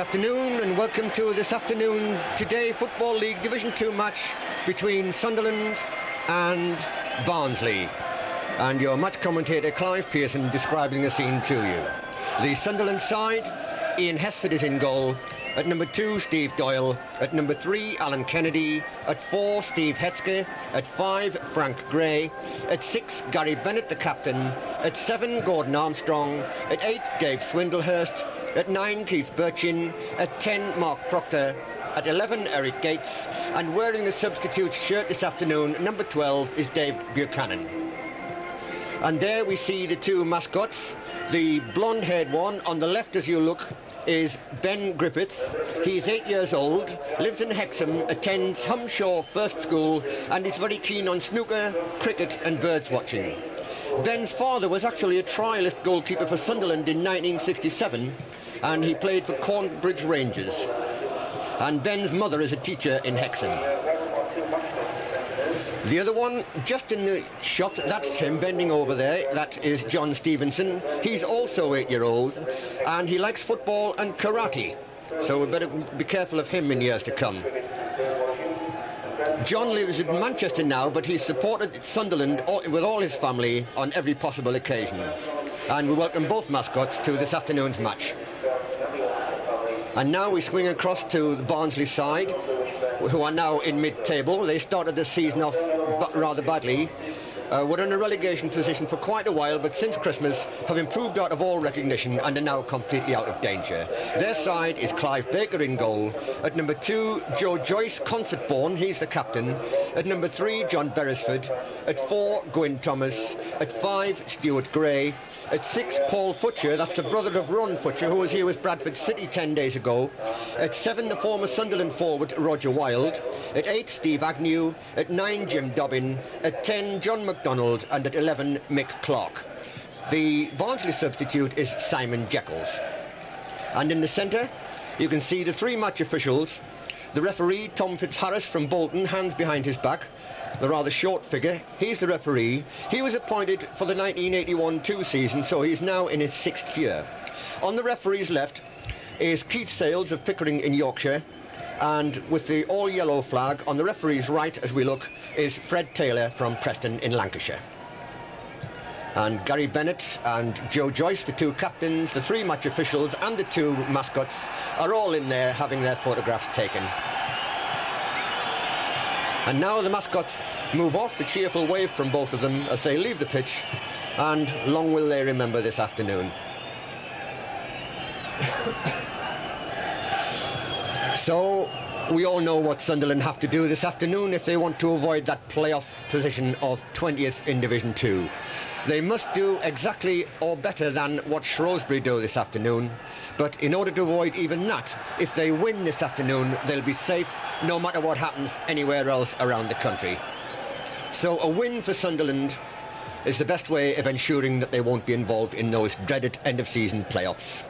afternoon and welcome to this afternoon's Today Football League Division 2 match between Sunderland and Barnsley. And your match commentator Clive Pearson describing the scene to you. The Sunderland side, Ian Hesford is in goal. At number 2, Steve Doyle. At number 3, Alan Kennedy. At 4, Steve Hetzke. At 5, Frank Gray. At 6, Gary Bennett, the captain. At 7, Gordon Armstrong. At 8, Dave Swindlehurst. At 9, Keith Birchin. At 10, Mark Proctor. At 11, Eric Gates. And wearing the substitute shirt this afternoon, number 12, is Dave Buchanan. And there we see the two mascots. The blonde-haired one on the left as you look is Ben Griffiths. He's 8 years old, lives in Hexham, attends Humshaw First School and is very keen on snooker, cricket and birds watching. Ben's father was actually a trialist goalkeeper for Sunderland in 1967 and he played for Cornbridge Rangers. And Ben's mother is a teacher in Hexham. The other one, just in the shot, that's him bending over there, that is John Stevenson. He's also 8-year-old, and he likes football and karate, so we better be careful of him in years to come. John lives in Manchester now, but he's supported Sunderland with all his family on every possible occasion. And we welcome both mascots to this afternoon's match. And now we swing across to the Barnsley side, who are now in mid-table. They started the season off rather badly. Were in a relegation position for quite a while, but since Christmas have improved out of all recognition and are now completely out of danger. Their side is Clive Baker in goal. At number 2, Joe Joyce, concert-born, he's the captain. At number 3, John Beresford. At 4, Gwyn Thomas. At 5, Stuart Gray. At 6, Paul Futcher, that's the brother of Ron Futcher, who was here with Bradford City 10 days ago. At 7, the former Sunderland forward, Roger Wilde. At 8, Steve Agnew. At 9, Jim Dobbin. At 10, John McDonald. And at 11, Mick Clark. The Barnsley substitute is Simon Jekyls. And in the centre, you can see the 3 match officials. The referee, Tom Fitzharris from Bolton, hands behind his back. The rather short figure, he's the referee. He was appointed for the 1981-2 season, so he's now in his 6th year. On the referee's left is Keith Sales of Pickering in Yorkshire, and with the all-yellow flag on the referee's right as we look is Fred Taylor from Preston in Lancashire. And Gary Bennett and Joe Joyce, the 2 captains, the 3 match officials and the 2 mascots are all in there having their photographs taken. And now the mascots move off, a cheerful wave from both of them as they leave the pitch, and long will they remember this afternoon. So we all know what Sunderland have to do this afternoon if they want to avoid that playoff position of 20th in Division 2. They must do exactly or better than what Shrewsbury do this afternoon. But in order to avoid even that, if they win this afternoon, they'll be safe no matter what happens anywhere else around the country. So a win for Sunderland is the best way of ensuring that they won't be involved in those dreaded end-of-season playoffs.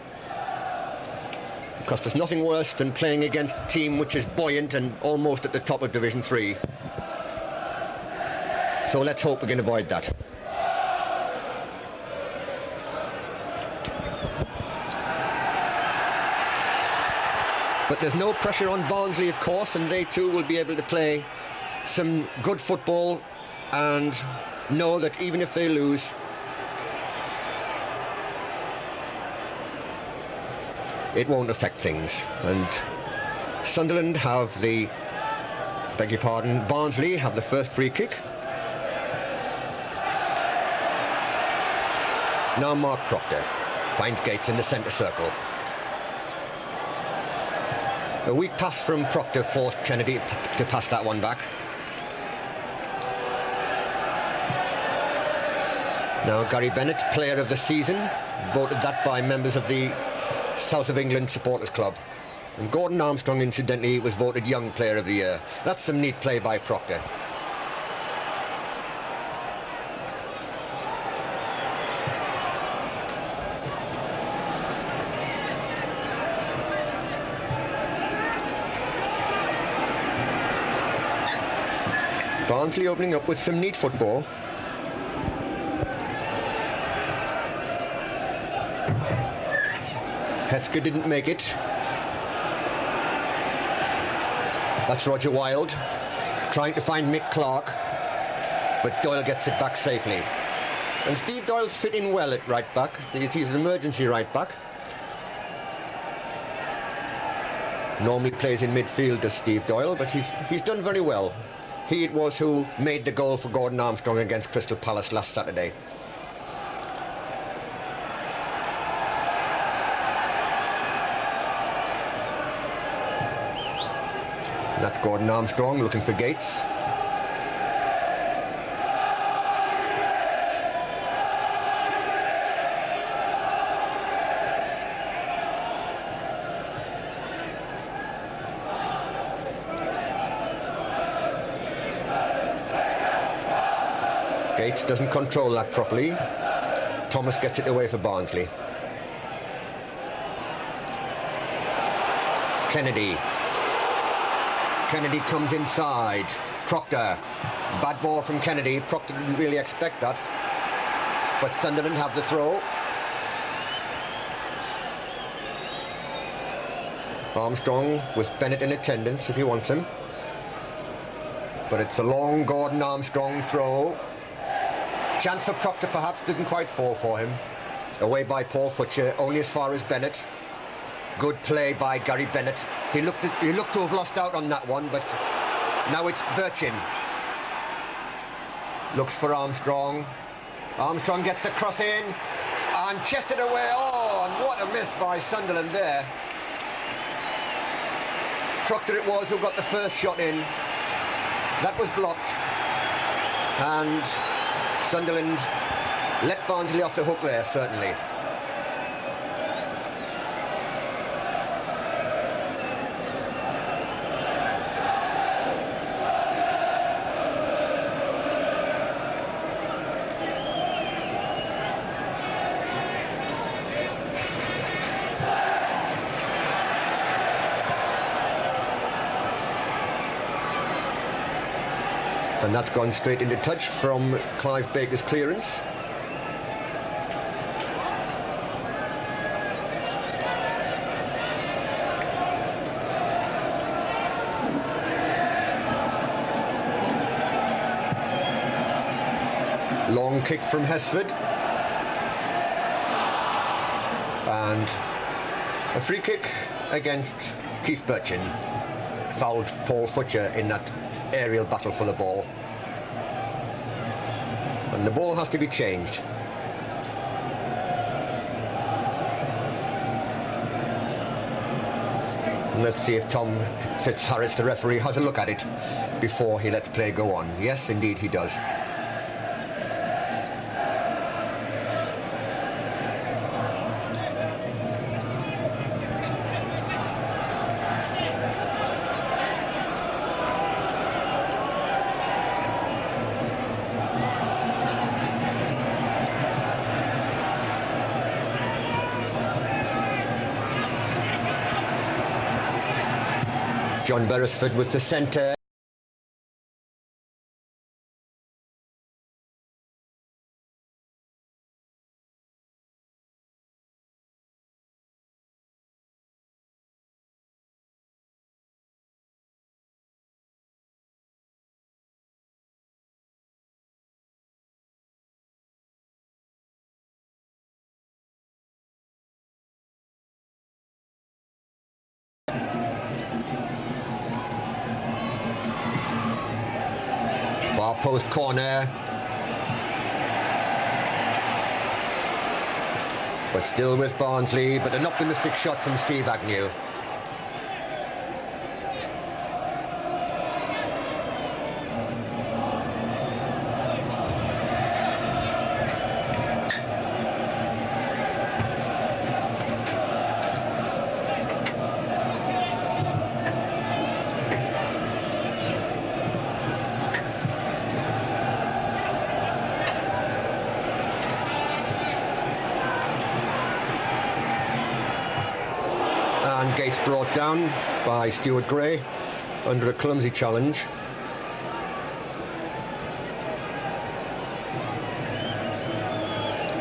Because there's nothing worse than playing against a team which is buoyant and almost at the top of Division 3. So let's hope we can avoid that. But there's no pressure on Barnsley, of course, and they too will be able to play some good football and know that even if they lose, it won't affect things. And Sunderland have the, beg your pardon, Barnsley have the first free kick. Now Mark Proctor finds Gates in the centre circle. A weak pass from Proctor forced Kennedy to pass that one back. Now Gary Bennett, player of the season, voted that by members of the South of England Supporters Club. And Gordon Armstrong, incidentally, was voted Young Player of the Year. That's some neat play by Proctor. Barnsley opening up with some neat football. Hetzke didn't make it. That's Roger Wilde trying to find Mick Clark, but Doyle gets it back safely. And Steve Doyle's fitting well at right back. He's an emergency right back. Normally plays in midfield as Steve Doyle, but he's done very well. He it was who made the goal for Gordon Armstrong against Crystal Palace last Saturday. That's Gordon Armstrong looking for Gates. Gates doesn't control that properly. Thomas gets it away for Barnsley. Kennedy comes inside. Proctor. Bad ball from Kennedy. Proctor didn't really expect that. But Sunderland have the throw. Armstrong with Bennett in attendance if he wants him. But it's a long Gordon Armstrong throw. Chance for Proctor perhaps didn't quite fall for him. Away by Paul Futcher, only as far as Bennett. Good play by Gary Bennett. He looked to have lost out on that one, but now it's Birchin. Looks for Armstrong. Armstrong gets the cross in and chested away. Oh, and what a miss by Sunderland there. Proctor it was who got the first shot in. That was blocked. And Sunderland let Barnsley off the hook there, certainly. And that's gone straight into touch from Clive Baker's clearance. Long kick from Hesford. And a free kick against Keith Birchin. Fouled Paul Futcher in that aerial battle for the ball. And the ball has to be changed. And let's see if Tom Fitzharris, the referee, has a look at it before he lets play go on. Yes, indeed he does. John Beresford with the centre. Far post corner. But still with Barnsley, but an optimistic shot from Steve Agnew. And Gates brought down by Stuart Gray under a clumsy challenge.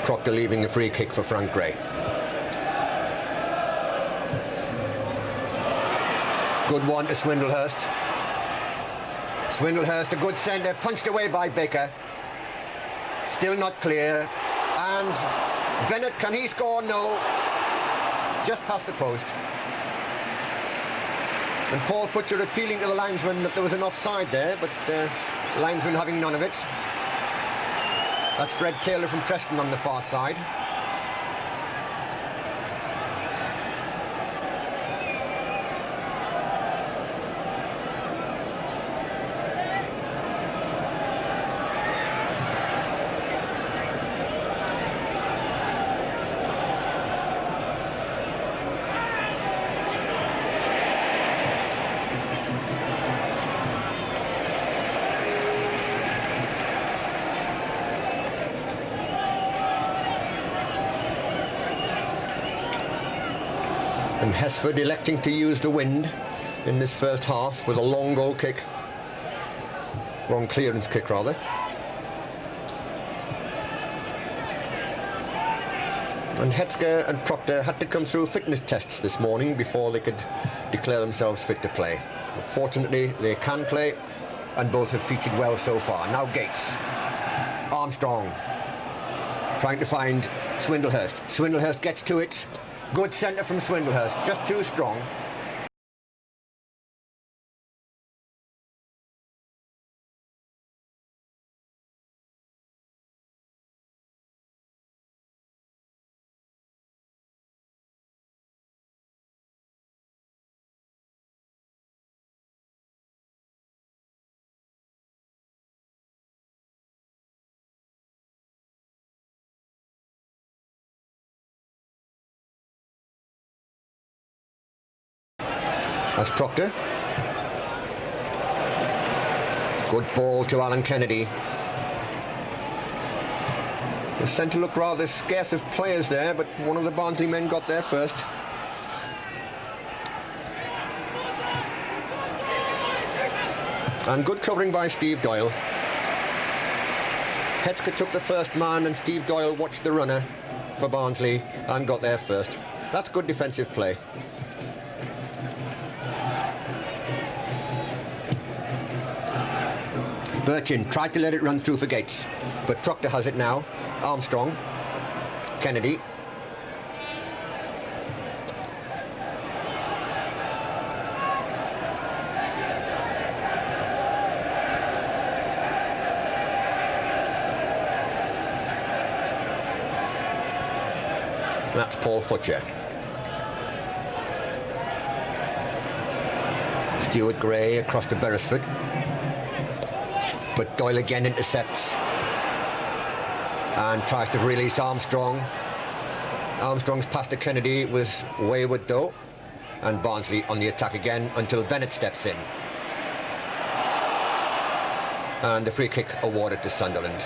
Proctor leaving the free kick for Frank Gray. Good one to Swindlehurst. Swindlehurst, a good centre, punched away by Baker. Still not clear. And Bennett, can he score? No. Just past the post. And Paul Futcher appealing to the linesman that there was an offside there, but the linesman having none of it. That's Fred Taylor from Preston on the far side. And Hesford electing to use the wind in this first half with a long goal kick. Long clearance kick, rather. And Hetzker and Proctor had to come through fitness tests this morning before they could declare themselves fit to play. But fortunately, they can play, and both have featured well so far. Now Gates. Armstrong trying to find Swindlehurst. Swindlehurst gets to it. Good centre from Swindlehurst, just too strong. That's Proctor. Good ball to Alan Kennedy. The centre looked rather scarce of players there, but one of the Barnsley men got there first. And good covering by Steve Doyle. Hetzker took the first man and Steve Doyle watched the runner for Barnsley and got there first. That's good defensive play. Birchin tried to let it run through for Gates, but Proctor has it now. Armstrong. Kennedy. That's Paul Futcher. Stuart Gray across to Beresford. But Doyle again intercepts and tries to release Armstrong. Armstrong's pass to Kennedy was wayward though, and Barnsley on the attack again until Bennett steps in. And the free kick awarded to Sunderland.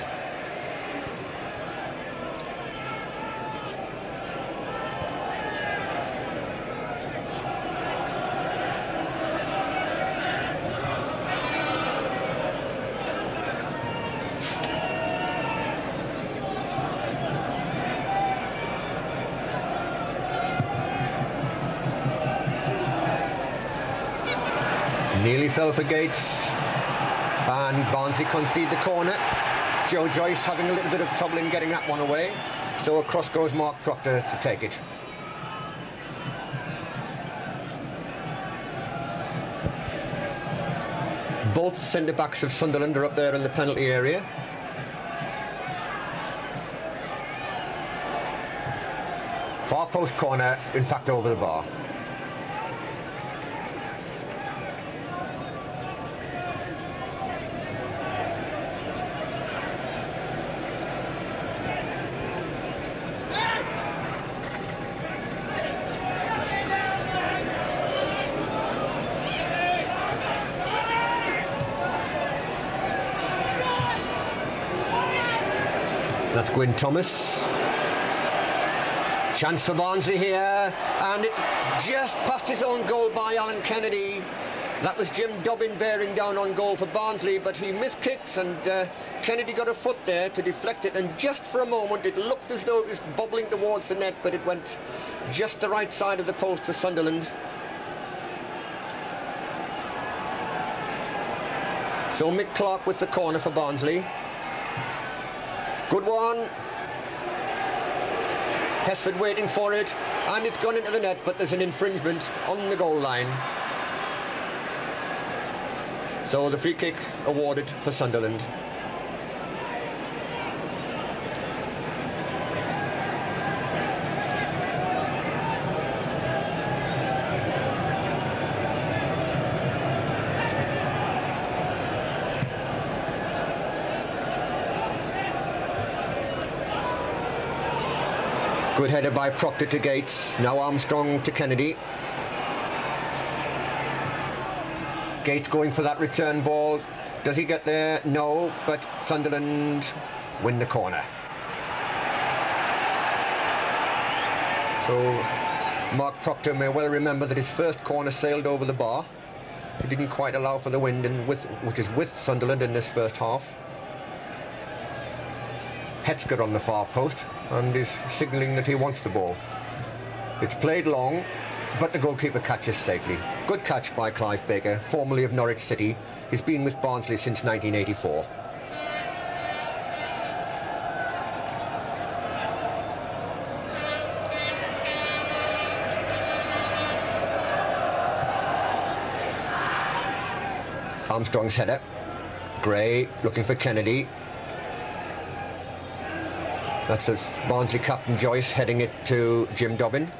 Nearly fell for Gates, and Barnsley concede the corner. Joe Joyce having a little bit of trouble in getting that one away, so across goes Mark Proctor to take it. Both centre-backs of Sunderland are up there in the penalty area. Far post corner, in fact over the bar. That's Gwyn Thomas. Chance for Barnsley here, and it just past his own goal by Alan Kennedy. That was Jim Dobbin bearing down on goal for Barnsley, but he miskicked, and Kennedy got a foot there to deflect it, and just for a moment it looked as though it was bobbling towards the net, but it went just the right side of the post for Sunderland. So Mick Clark with the corner for Barnsley. Good one. Hesford waiting for it, and it's gone into the net, but there's an infringement on the goal line. So the free kick awarded for Sunderland. Good header by Proctor to Gates. Now Armstrong to Kennedy. Gates going for that return ball. Does he get there? No, but Sunderland win the corner. So Mark Proctor may well remember that his first corner sailed over the bar. He didn't quite allow for the wind, which is with Sunderland in this first half. Hetzger on the far post and is signalling that he wants the ball. It's played long, but the goalkeeper catches safely. Good catch by Clive Baker, formerly of Norwich City. He's been with Barnsley since 1984. Armstrong's header. Gray looking for Kennedy. That's the Barnsley captain Joyce heading it to Jim Dobbin.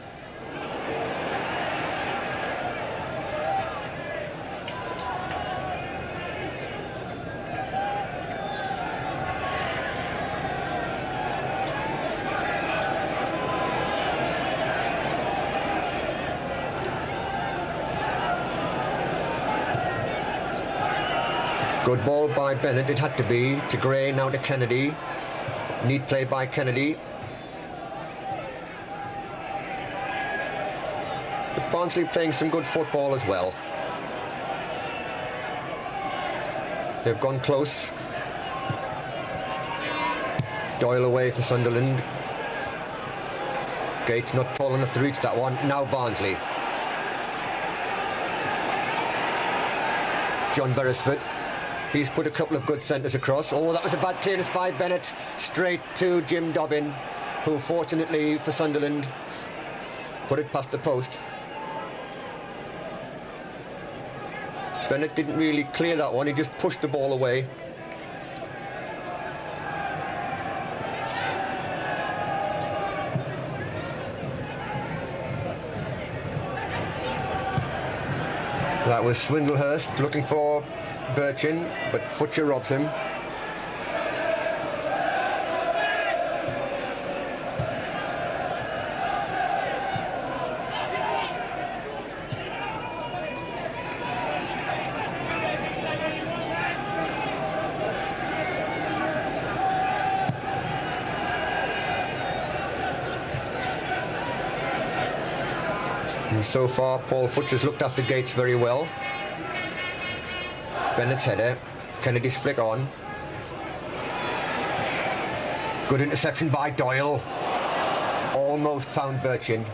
Good ball by Bennett, it had to be, to Gray, now to Kennedy. Neat play by Kennedy. But Barnsley playing some good football as well. They've gone close. Doyle away for Sunderland. Gates not tall enough to reach that one. Now Barnsley. John Beresford. He's put a couple of good centres across. Oh, that was a bad clearance by Bennett. Straight to Jim Dobbin, who fortunately for Sunderland put it past the post. Bennett didn't really clear that one, he just pushed the ball away. That was Swindlehurst looking for Birchin, but Futcher robs him. And so far, Paul Futcher's looked after Gates very well. Bennett's header, Kennedy's flick on. Good interception by Doyle. Almost found Birchin.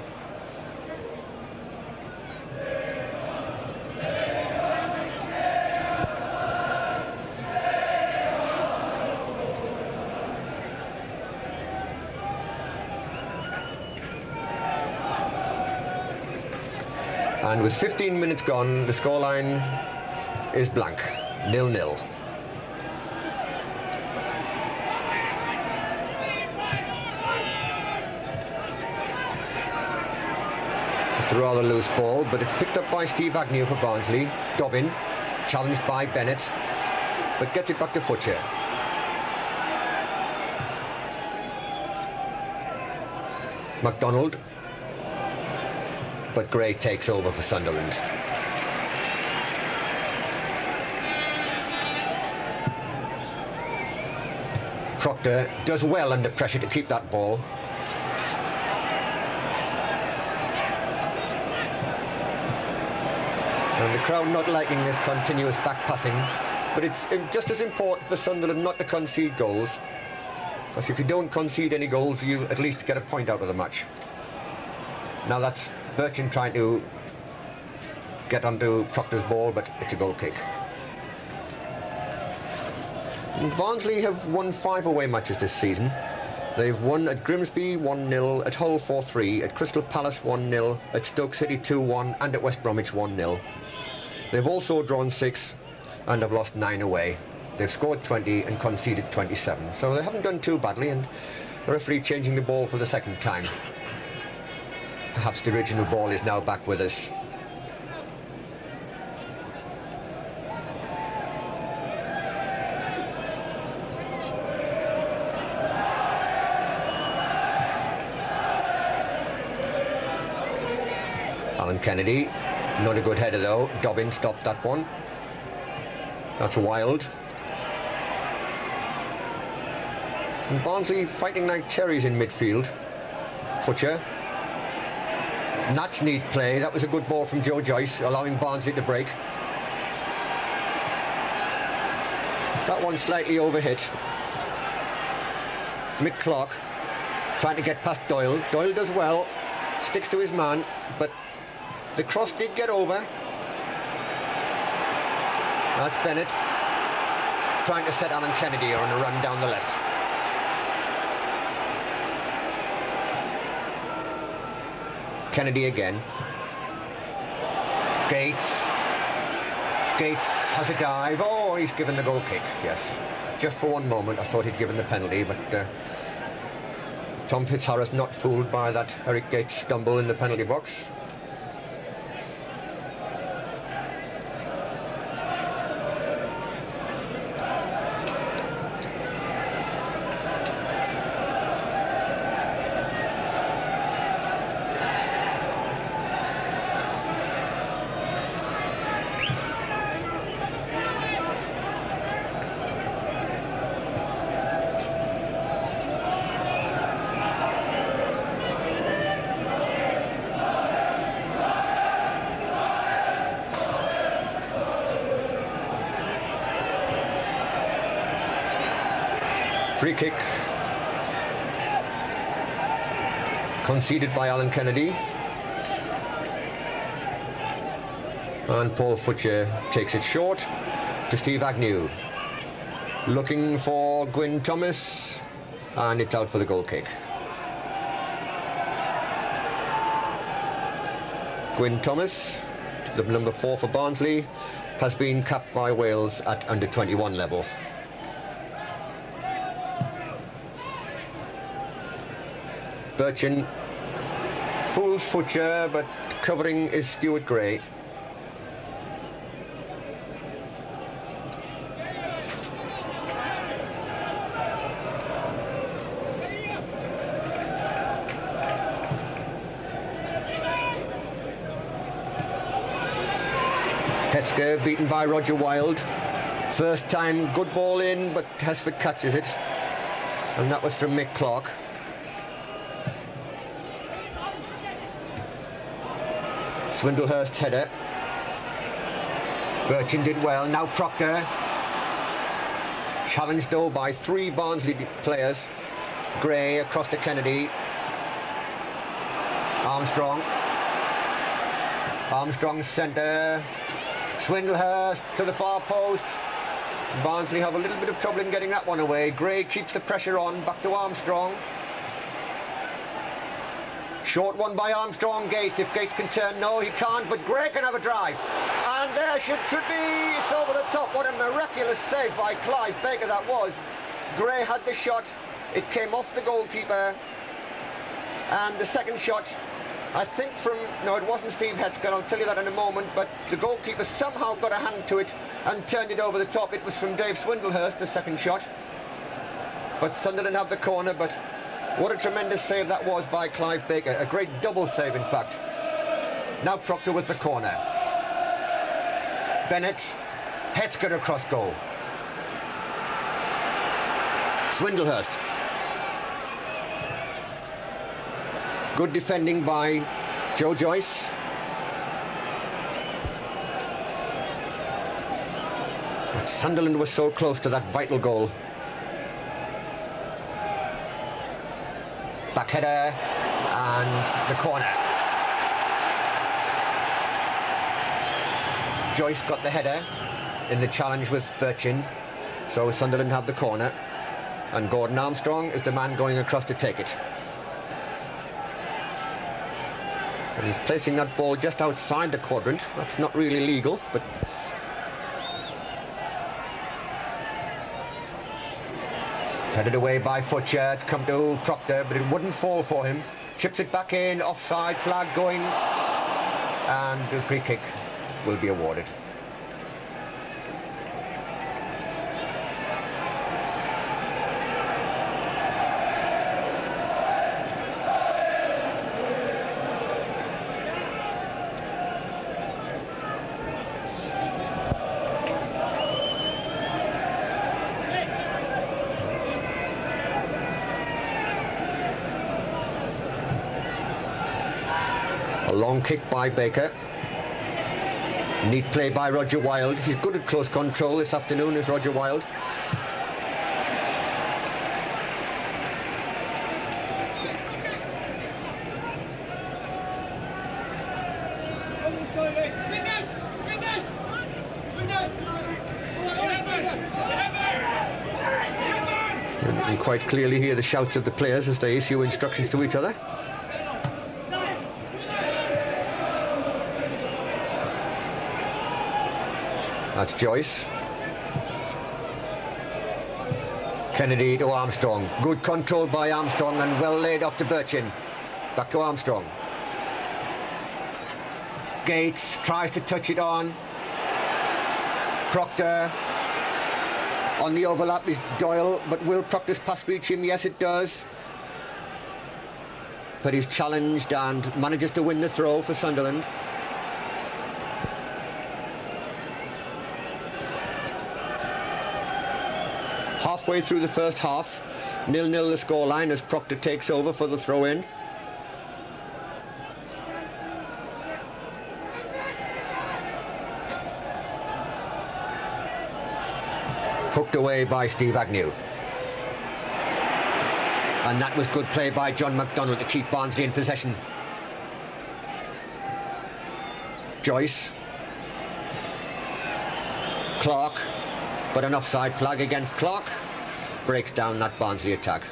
And with 15 minutes gone, the scoreline is blank, 0-0. It's a rather loose ball, but it's picked up by Steve Agnew for Barnsley. Dobbin, challenged by Bennett, but gets it back to Futcher. MacDonald, but Gray takes over for Sunderland. Proctor does well under pressure to keep that ball. And the crowd not liking this continuous back passing, but it's just as important for Sunderland not to concede goals, because if you don't concede any goals, you at least get a point out of the match. Now that's Birchin trying to get onto Proctor's ball, but it's a goal kick. And Barnsley have won 5 away matches this season. They've won at Grimsby 1-0, at Hull 4-3, at Crystal Palace 1-0, at Stoke City 2-1 and at West Bromwich 1-0. They've also drawn 6 and have lost 9 away. They've scored 20 and conceded 27, so they haven't done too badly, and the referee changing the ball for the second time. Perhaps the original ball is now back with us. Alan Kennedy, not a good header though. Dobbin stopped that one. That's wild. And Barnsley fighting like terriers in midfield. Futcher. That's neat play. That was a good ball from Joe Joyce, allowing Barnsley to break. That one slightly overhit. Mick Clark trying to get past Doyle. Doyle does well, sticks to his man, but the cross did get over. That's Bennett trying to set Alan Kennedy on a run down the left. Kennedy again. Gates has a dive. Oh, he's given the goal kick, yes. Just for one moment I thought he'd given the penalty, but Tom Fitzharris not fooled by that Eric Gates stumble in the penalty box. Free kick conceded by Alan Kennedy, and Paul Futcher takes it short to Steve Agnew, looking for Gwyn Thomas, and it's out for the goal kick. Gwyn Thomas, the number 4 for Barnsley, has been capped by Wales at under 21 level. Birchin fools Futcher, but covering is Stuart Gray. Hetzker beaten by Roger Wilde. First time, good ball in, but Hesford catches it. And that was from Mick Clark. Swindlehurst header. Birchin did well. Now Proctor. Challenged though by 3 Barnsley players. Gray across to Kennedy. Armstrong. Armstrong centre. Swindlehurst to the far post. Barnsley have a little bit of trouble in getting that one away. Gray keeps the pressure on. Back to Armstrong. Short one by Armstrong. Gates, if Gates can turn, no he can't, but Gray can have a drive, and there should be, it's over the top. What a miraculous save by Clive Baker that was. Gray had the shot, it came off the goalkeeper, and the second shot, I think from, no it wasn't Steve Hetzker, I'll tell you that in a moment, but the goalkeeper somehow got a hand to it and turned it over the top. It was from Dave Swindlehurst, the second shot, but Sunderland have the corner. But what a tremendous save that was by Clive Baker. A great double save, in fact. Now Proctor with the corner. Bennett. Hetzker across goal. Swindlehurst. Good defending by Joe Joyce. But Sunderland was so close to that vital goal. Back header and the corner. Joyce got the header in the challenge with Birchin. So Sunderland have the corner, and Gordon Armstrong is the man going across to take it. And he's placing that ball just outside the quadrant. That's not really legal, but headed away by Futcher. It's come to Proctor, but it wouldn't fall for him. Chips it back in, offside, flag going, and the free kick will be awarded. A long kick by Baker. Neat play by Roger Wilde. He's good at close control this afternoon, is Roger Wilde. You can quite clearly hear the shouts of the players as they issue instructions to each other. That's Joyce. Kennedy to Armstrong. Good control by Armstrong and well laid off to Birchin. Back to Armstrong. Gates tries to touch it on. Proctor. On the overlap is Doyle, but will Proctor's pass reach him? Yes, it does. But he's challenged and manages to win the throw for Sunderland. Halfway through the first half, 0-0 the scoreline as Proctor takes over for the throw-in. Hooked away by Steve Agnew. And that was good play by John McDonald to keep Barnsley in possession. Joyce. Clark. But an offside flag against Clark breaks down that Barnsley attack.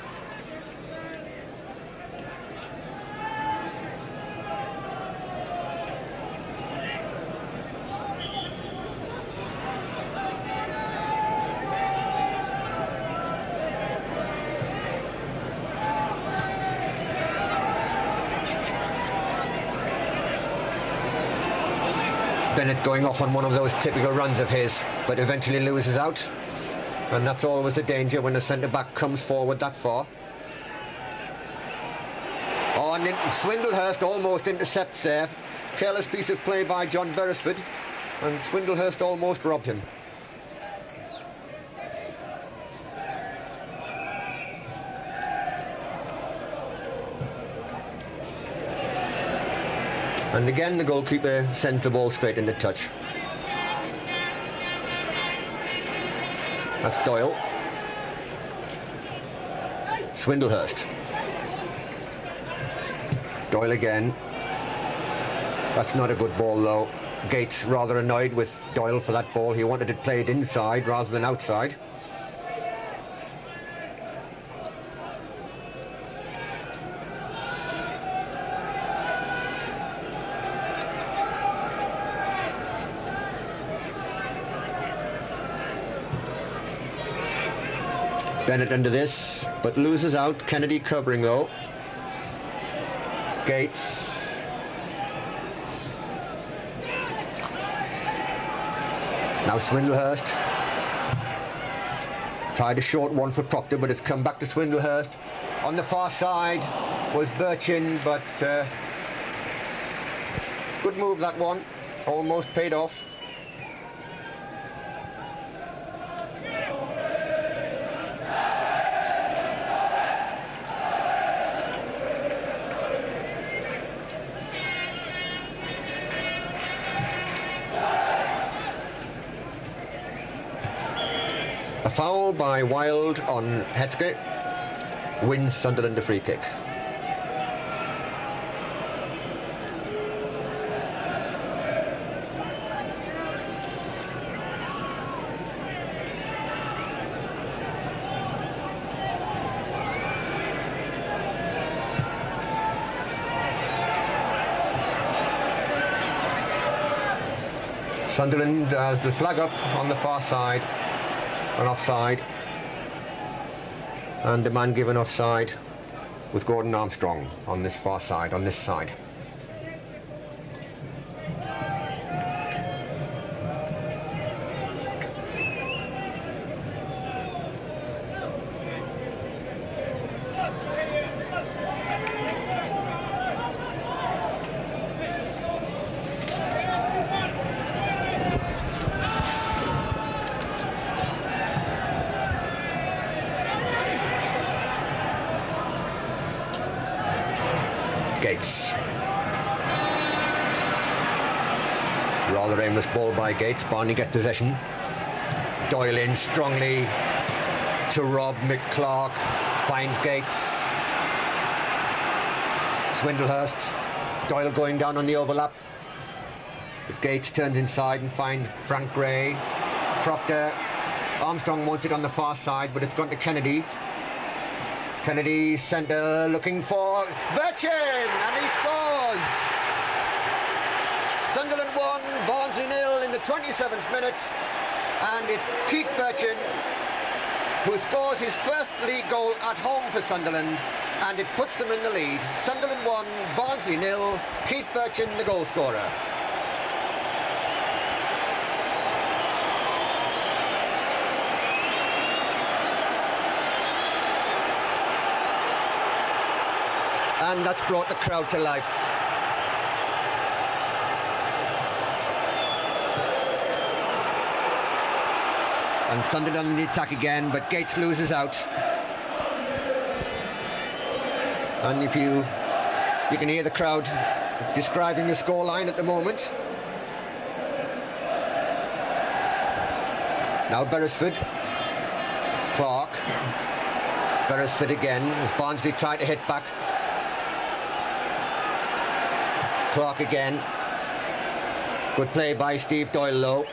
Bennett going off on one of those typical runs of his, but eventually loses out. And that's always the danger when the centre-back comes forward that far. Oh, and Swindlehurst almost intercepts there. Careless piece of play by John Beresford, and Swindlehurst almost robbed him. And again the goalkeeper sends the ball straight into touch. That's Doyle. Swindlehurst. Doyle again. That's not a good ball though. Gates rather annoyed with Doyle for that ball. He wanted it played inside rather than outside. Bennett under this, but loses out. Kennedy covering though. Gates. Now Swindlehurst. Tried a short one for Proctor, but it's come back to Swindlehurst. On the far side was Birchin, but good move that one. Almost paid off. A foul by Wilde on Hetzke wins Sunderland a free kick. Sunderland has the flag up on the far side, an offside, and the man given offside was Gordon Armstrong on this far side, on this side. Gates. Rather aimless ball by Gates. Barney get possession. Doyle in strongly to Rob McClark. Finds Gates. Swindlehurst. Doyle going down on the overlap. But Gates turns inside and finds Frank Gray. Proctor. Armstrong wants it on the far side, but it's gone to Kennedy. Kennedy centre looking for Birchin, and he scores! Sunderland 1, Barnsley 0 in the 27th minute, and it's Keith Birchin who scores his first league goal at home for Sunderland, and it puts them in the lead. Sunderland 1, Barnsley 0, Keith Birchin the goal scorer. And that's brought the crowd to life. And Sunderland on the attack again, but Gates loses out. And if you can hear the crowd describing the scoreline at the moment. Now Beresford. Clark. Beresford again as Barnsley try to hit back. Clark again. Good play by Steve Doyle though.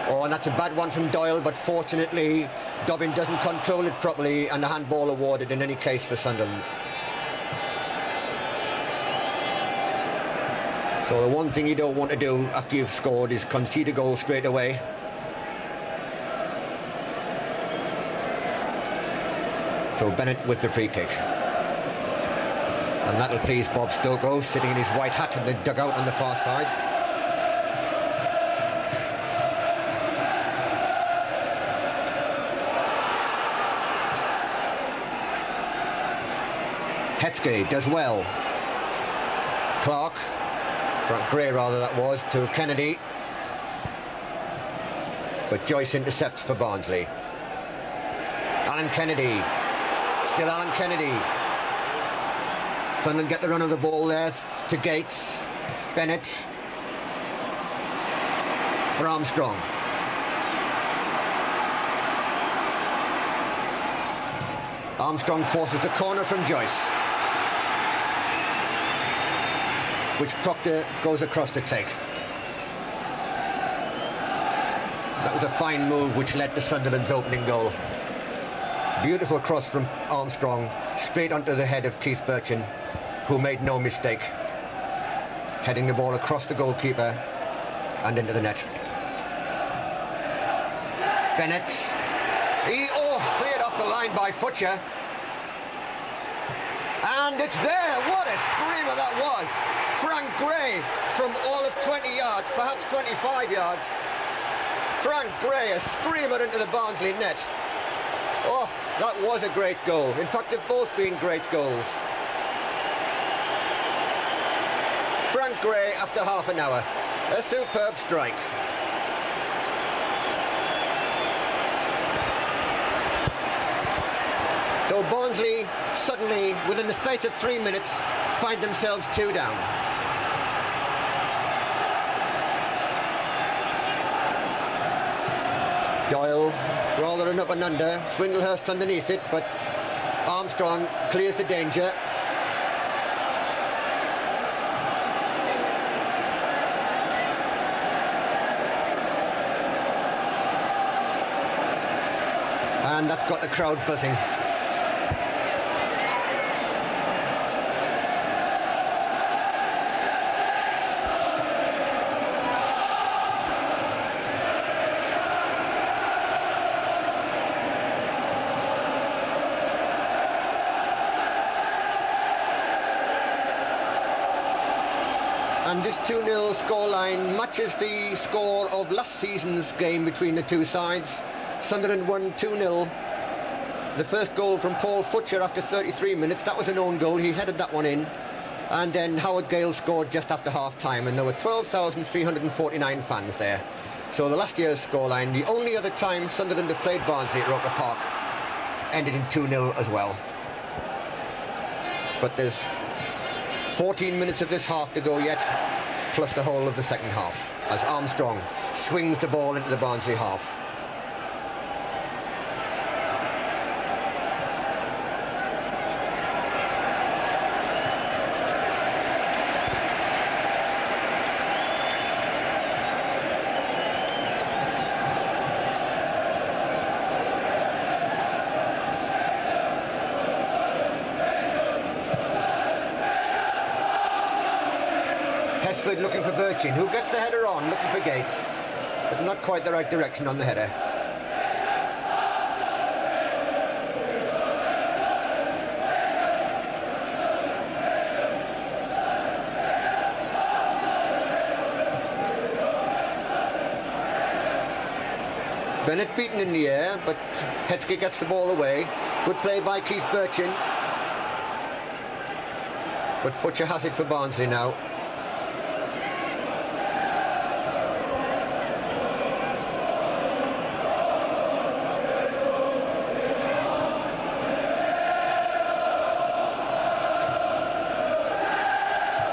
Oh, and that's a bad one from Doyle, but fortunately Dobbin doesn't control it properly, and the handball awarded in any case for Sunderland. So the one thing you don't want to do after you've scored is concede a goal straight away. So Bennett with the free kick. And that'll please Bob Stokoe, sitting in his white hat in the dugout on the far side. Hetzke does well. Clark, Frank Gray rather that was, to Kennedy. But Joyce intercepts for Barnsley. Alan Kennedy. Still Alan Kennedy. Sunderland get the run of the ball there to Gates. Bennett. For Armstrong. Armstrong forces the corner from Joyce, which Proctor goes across to take. That was a fine move which led to Sunderland's opening goal. Beautiful cross from Armstrong, straight onto the head of Keith Birchin, who made no mistake, heading the ball across the goalkeeper and into the net. Bennett, cleared off the line by Futcher. And it's there. What a screamer that was. Frank Gray from all of 20 yards, perhaps 25 yards. Frank Gray, a screamer into the Barnsley net. Oh, that was a great goal. In fact, they've both been great goals. Frank Gray after half an hour. A superb strike. So Barnsley suddenly, within the space of 3 minutes, find themselves 2 down. Doyle, rather an up and under, Swindlehurst underneath it, but Armstrong clears the danger. And that's got the crowd buzzing. And this 2-0 scoreline matches the score of last season's game between the two sides. Sunderland won 2-0. The first goal from Paul Futcher after 33 minutes, that was an own goal, he headed that one in. And then Howard Gale scored just after half-time, and there were 12,349 fans there. So the last year's scoreline, the only other time Sunderland have played Barnsley at Roker Park, ended in 2-0 as well. But there's 14 minutes of this half to go yet, plus the whole of the second half, as Armstrong swings the ball into the Barnsley half. Hesford looking for Birchin, who gets the header on, looking for Gates, but not quite the right direction on the header. Bennett beaten in the air, but Hetzke gets the ball away. Good play by Keith Birchin. But Futcher has it for Barnsley now.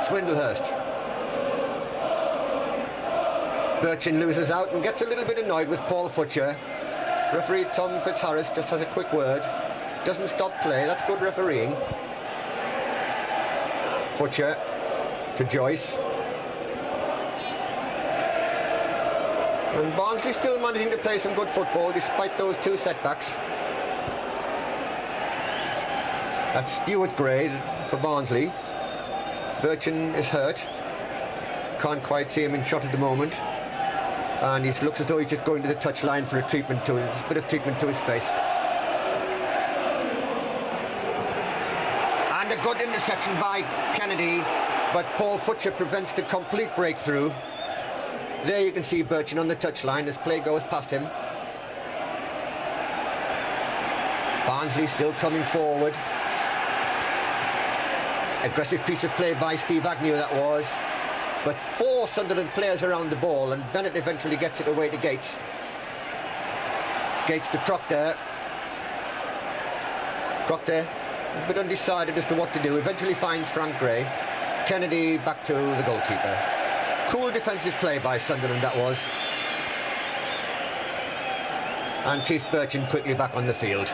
Swindlehurst. Birchin loses out and gets a little bit annoyed with Paul Futcher. Referee Tom Fitzharris just has a quick word. Doesn't stop play, that's good refereeing. Futcher to Joyce. And Barnsley still managing to play some good football despite those two setbacks. That's Stuart Gray for Barnsley. Birchin is hurt. Can't quite see him in shot at the moment. And he looks as though he's just going to the touchline for a bit of treatment to his face. And a good interception by Kennedy, but Paul Futcher prevents the complete breakthrough. There you can see Birchin on the touchline as play goes past him. Barnsley still coming forward. Aggressive piece of play by Steve Agnew that was. But 4 Sunderland players around the ball, and Bennett eventually gets it away to Gates. Gates to Proctor. Proctor, a bit undecided as to what to do, eventually finds Frank Gray. Kennedy back to the goalkeeper. Cool defensive play by Sunderland that was. And Keith Birchin quickly back on the field.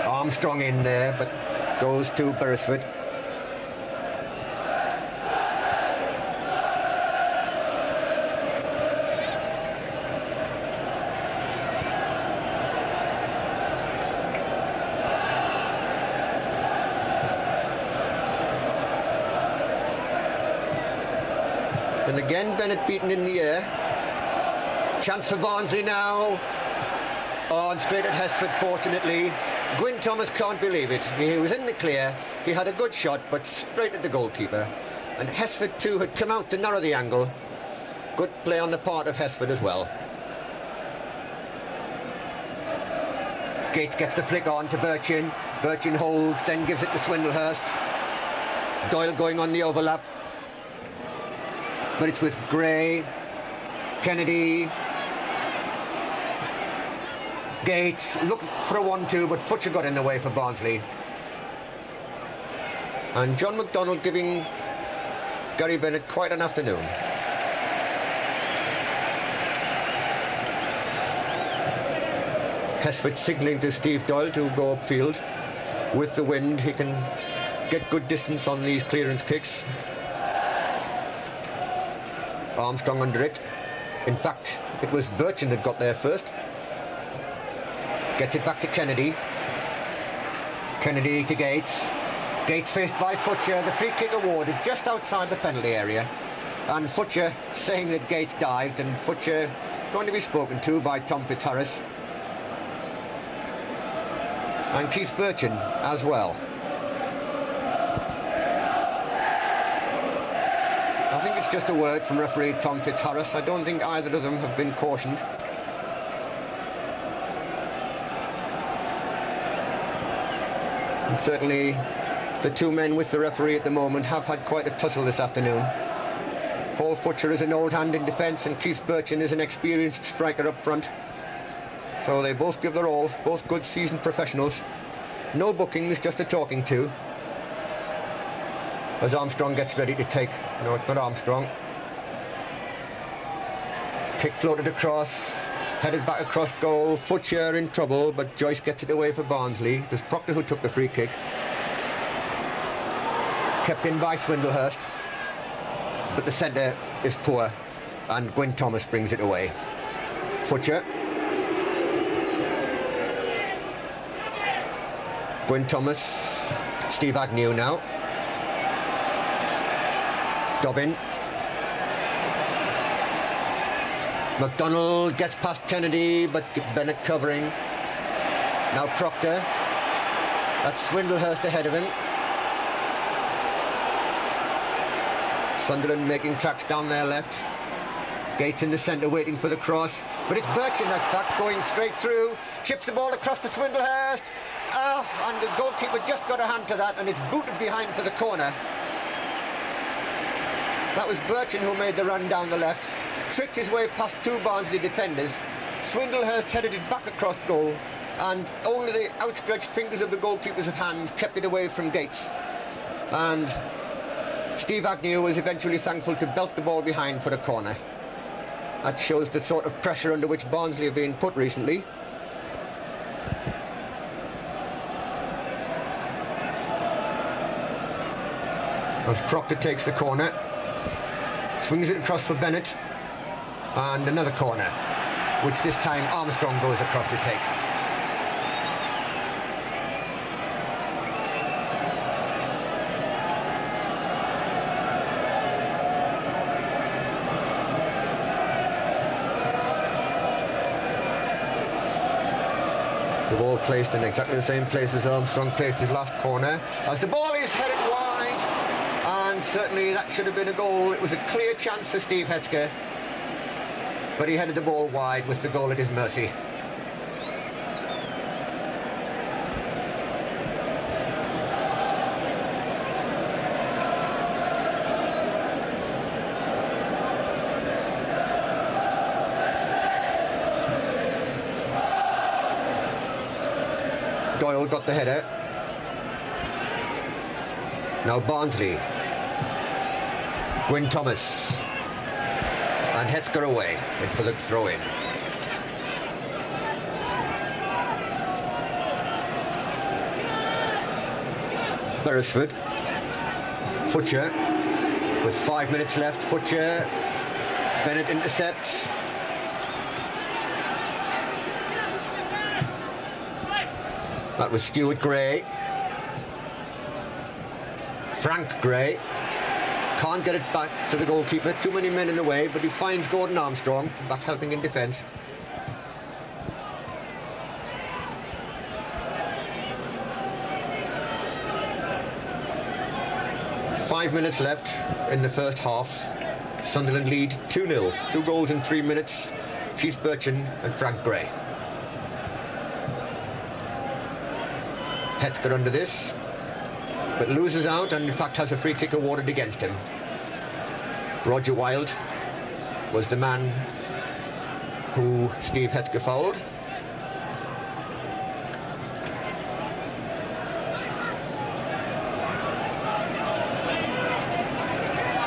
Armstrong in there, but goes to Beresford. And again Bennett beaten in the air. Chance for Barnsley now. On straight at Hesford, fortunately. Gwyn Thomas can't believe it. He was in the clear, he had a good shot, but straight at the goalkeeper. And Hesford too had come out to narrow the angle. Good play on the part of Hesford as well. Gates gets the flick on to Birchin. Birchin holds, then gives it to Swindlehurst. Doyle going on the overlap. But it's with Gray, Kennedy, Gates, looked for a 1-2, but Futcher got in the way for Barnsley. And John McDonald giving Gary Bennett quite an afternoon. Hesford signalling to Steve Doyle to go upfield. With the wind, he can get good distance on these clearance kicks. Armstrong under it. In fact, it was Birchin that got there first. Gets it back to Kennedy. Kennedy to Gates. Gates faced by Futcher. The free kick awarded just outside the penalty area. And Futcher saying that Gates dived, and Futcher going to be spoken to by Tom Fitzharris. And Keith Burchin as well. I think it's just a word from referee Tom Fitzharris. I don't think either of them have been cautioned. And certainly the two men with the referee at the moment have had quite a tussle this afternoon. Paul Futcher is an old hand in defence and Keith Burchin is an experienced striker up front. So they both give their all, both good seasoned professionals. No bookings, just a talking to. As Armstrong gets ready to take. No, it's not Armstrong. Kick floated across, headed back across goal. Futcher in trouble, but Joyce gets it away for Barnsley. It was Proctor who took the free kick. Kept in by Swindlehurst, but the centre is poor, and Gwyn Thomas brings it away. Futcher. Gwyn Thomas. Steve Agnew now. Dobbin. McDonald gets past Kennedy, but Bennett covering. Now Proctor. That's Swindlehurst ahead of him. Sunderland making tracks down their left. Gates in the centre waiting for the cross. But it's Birch in that fact going straight through. Chips the ball across to Swindlehurst. And the goalkeeper just got a hand to that and it's booted behind for the corner. That was Burchin who made the run down the left, tricked his way past two Barnsley defenders. Swindlehurst headed it back across goal, and only the outstretched fingers of the goalkeeper's hand kept it away from Gates. And Steve Agnew was eventually thankful to belt the ball behind for the corner. That shows the sort of pressure under which Barnsley have been put recently. As Proctor takes the corner, swings it across for Bennett, and another corner, which this time Armstrong goes across to take. The ball placed in exactly the same place as Armstrong placed his last corner, as the ball is headed wide, and certainly that should have been a goal. It was a clear chance for Steve Hetzker, but he headed the ball wide with the goal at his mercy. Doyle got the header. Now Barnsley. Gwyn Thomas. And Hetzker away for the throw-in. Beresford. Futcher. With 5 minutes left. Futcher. Bennett intercepts. That was Stuart Gray. Frank Gray. Can't get it back to the goalkeeper. Too many men in the way, but he finds Gordon Armstrong back helping in defence. Five minutes left in the first half. Sunderland lead 2-0. 2 goals in 3 minutes. Keith Burchin and Frank Gray. Hetzker under this, but loses out and in fact has a free kick awarded against him. Roger Wilde was the man who Steve Hetzker fouled.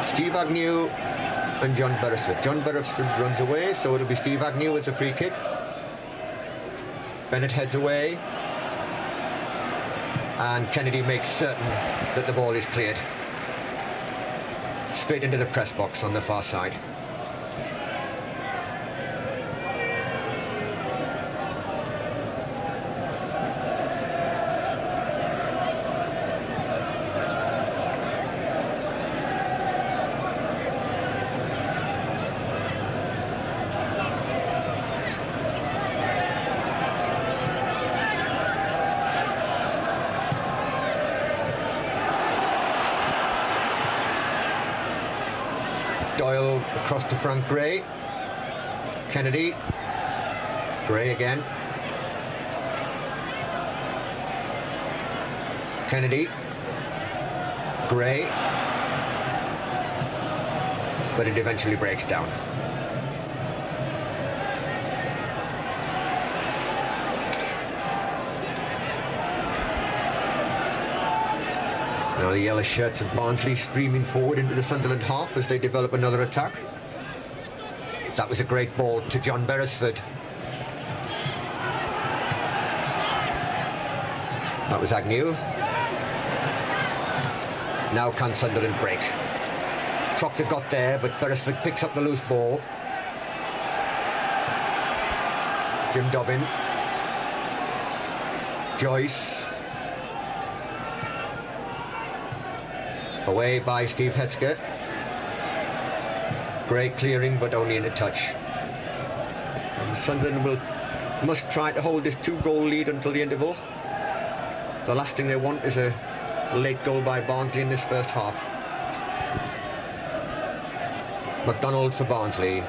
Steve Agnew and John Beresford. John Beresford runs away, so it'll be Steve Agnew with the free kick. Bennett heads away. And Kennedy makes certain that the ball is cleared. Straight into the press box on the far side. Doyle across to Frank Gray. Kennedy. Gray again. Kennedy. Gray. But it eventually breaks down. Now the yellow shirts of Barnsley streaming forward into the Sunderland half as they develop another attack. That was a great ball to John Beresford. That was Agnew. Now can Sunderland break? Proctor got there, but Beresford picks up the loose ball. Jim Dobbin. Joyce. Away by Steve Hetzker. Great clearing, but only in a touch. And Sunderland must try to hold this 2-goal lead until the interval. The last thing they want is a late goal by Barnsley in this first half. MacDonald for Barnsley.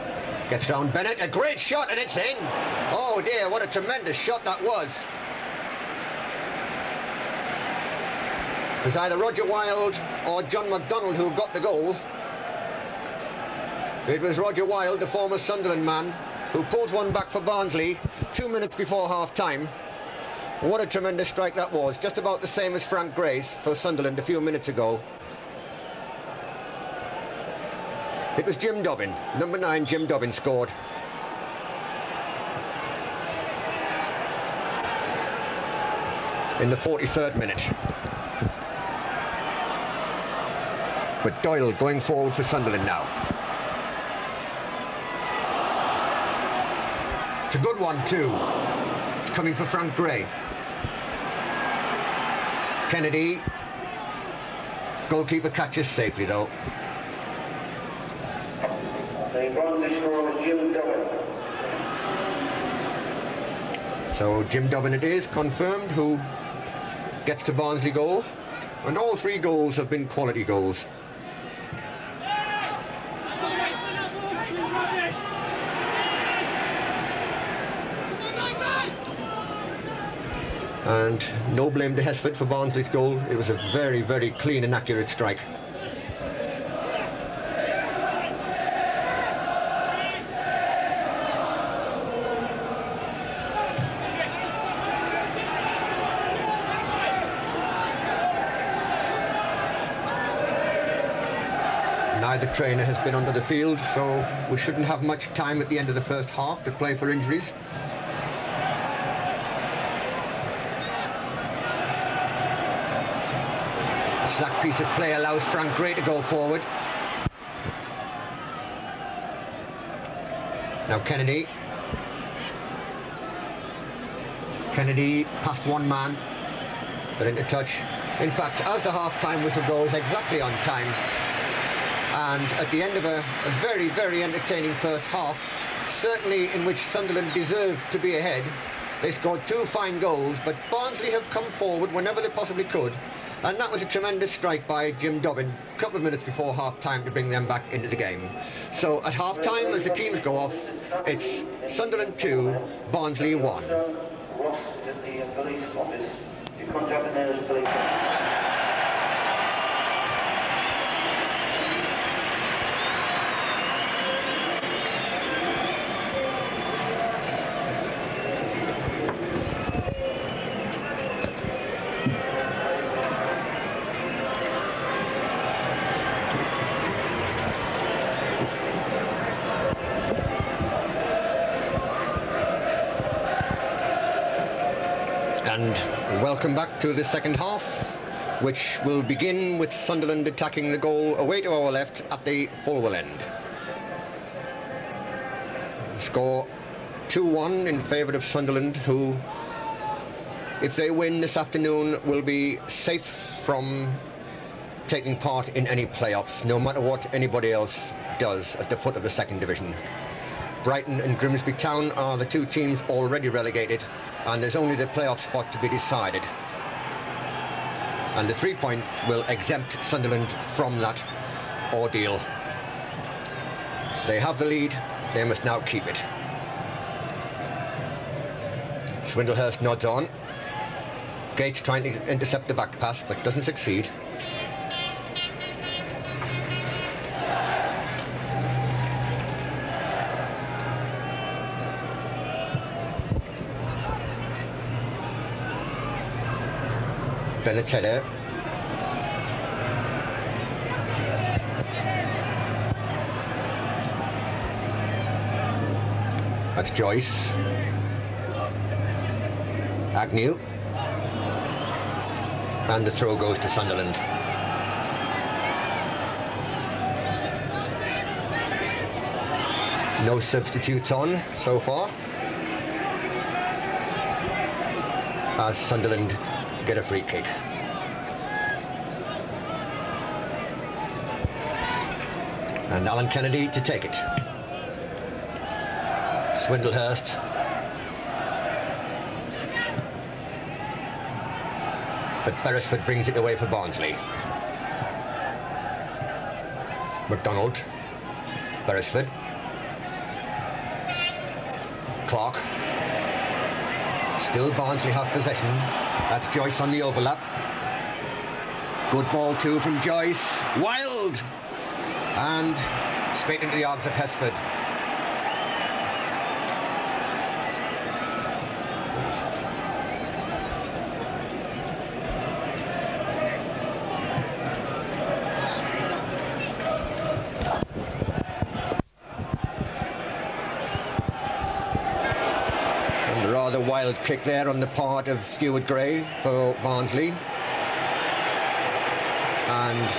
Gets round Bennett. A great shot, and it's in. Oh dear, what a tremendous shot that was. It was either Roger Wilde or John MacDonald who got the goal. It was Roger Wilde, the former Sunderland man, who pulls one back for Barnsley 2 minutes before half-time. What a tremendous strike that was. Just about the same as Frank Gray's for Sunderland a few minutes ago. It was Jim Dobbin. Number 9, Jim Dobbin scored. In the 43rd minute. But Doyle going forward for Sunderland now. It's a good one too. It's coming for Frank Gray. Kennedy. Goalkeeper catches safely though. The Barnsley scorer was Jim Dobbin. So Jim Dobbin it is, confirmed, who gets the Barnsley goal. And all 3 goals have been quality goals. And no blame to Hesford for Barnsley's goal. It was a very, very clean and accurate strike. Neither trainer has been under the field, so we shouldn't have much time at the end of the first half to play for injuries. Slack piece of play allows Frank Gray to go forward. Now Kennedy. Kennedy past one man, but into touch. In fact, as the half-time whistle goes, exactly on time. And at the end of a very, very entertaining first half, certainly in which Sunderland deserved to be ahead. They scored 2 fine goals, but Barnsley have come forward whenever they possibly could. And that was a tremendous strike by Jim Dobbin a couple of minutes before half-time to bring them back into the game. So at half-time, as the teams go off, it's Sunderland 2, Barnsley 1. Ross is at the police office. You contact the nearest police office. And welcome back to the second half, which will begin with Sunderland attacking the goal away to our left at the Fulwell end. Score 2-1 in favour of Sunderland, who, if they win this afternoon, will be safe from taking part in any playoffs, no matter what anybody else does at the foot of the second division. Brighton and Grimsby Town are the 2 teams already relegated, and there's only the playoff spot to be decided. And the 3 points will exempt Sunderland from that ordeal. They have the lead, they must now keep it. Swindlehurst nods on. Gates trying to intercept the back pass, but doesn't succeed. Bennett's header. That's Joyce. Agnew. And the throw goes to Sunderland. No substitutes on so far, as Sunderland get a free kick. And Alan Kennedy to take it. Swindlehurst. But Beresford brings it away for Barnsley. McDonald. Beresford. Clark. Still Barnsley have possession. That's Joyce on the overlap. Good ball too from Joyce. Wild! And straight into the arms of Hesford. And a rather wild kick there on the part of Stuart Gray for Barnsley. And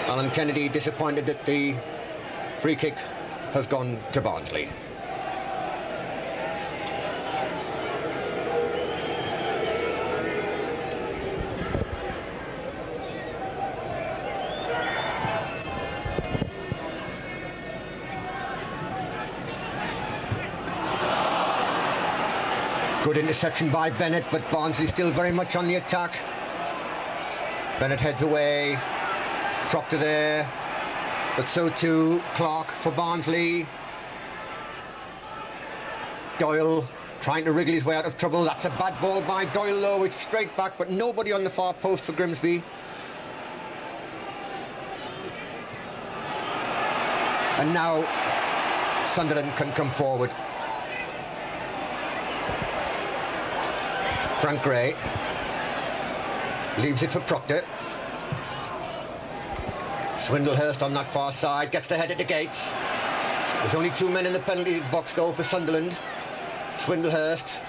Alan Kennedy disappointed that the free kick has gone to Barnsley. Good interception by Bennett, but Barnsley still very much on the attack. Bennett heads away. Proctor there, but so too Clark for Barnsley. Doyle trying to wriggle his way out of trouble. That's a bad ball by Doyle though. It's straight back, but nobody on the far post for Grimsby. And now Sunderland can come forward. Frank Gray leaves it for Proctor. Swindlehurst on that far side, gets the head at the Gates. There's only two men in the penalty box though for Sunderland. Swindlehurst.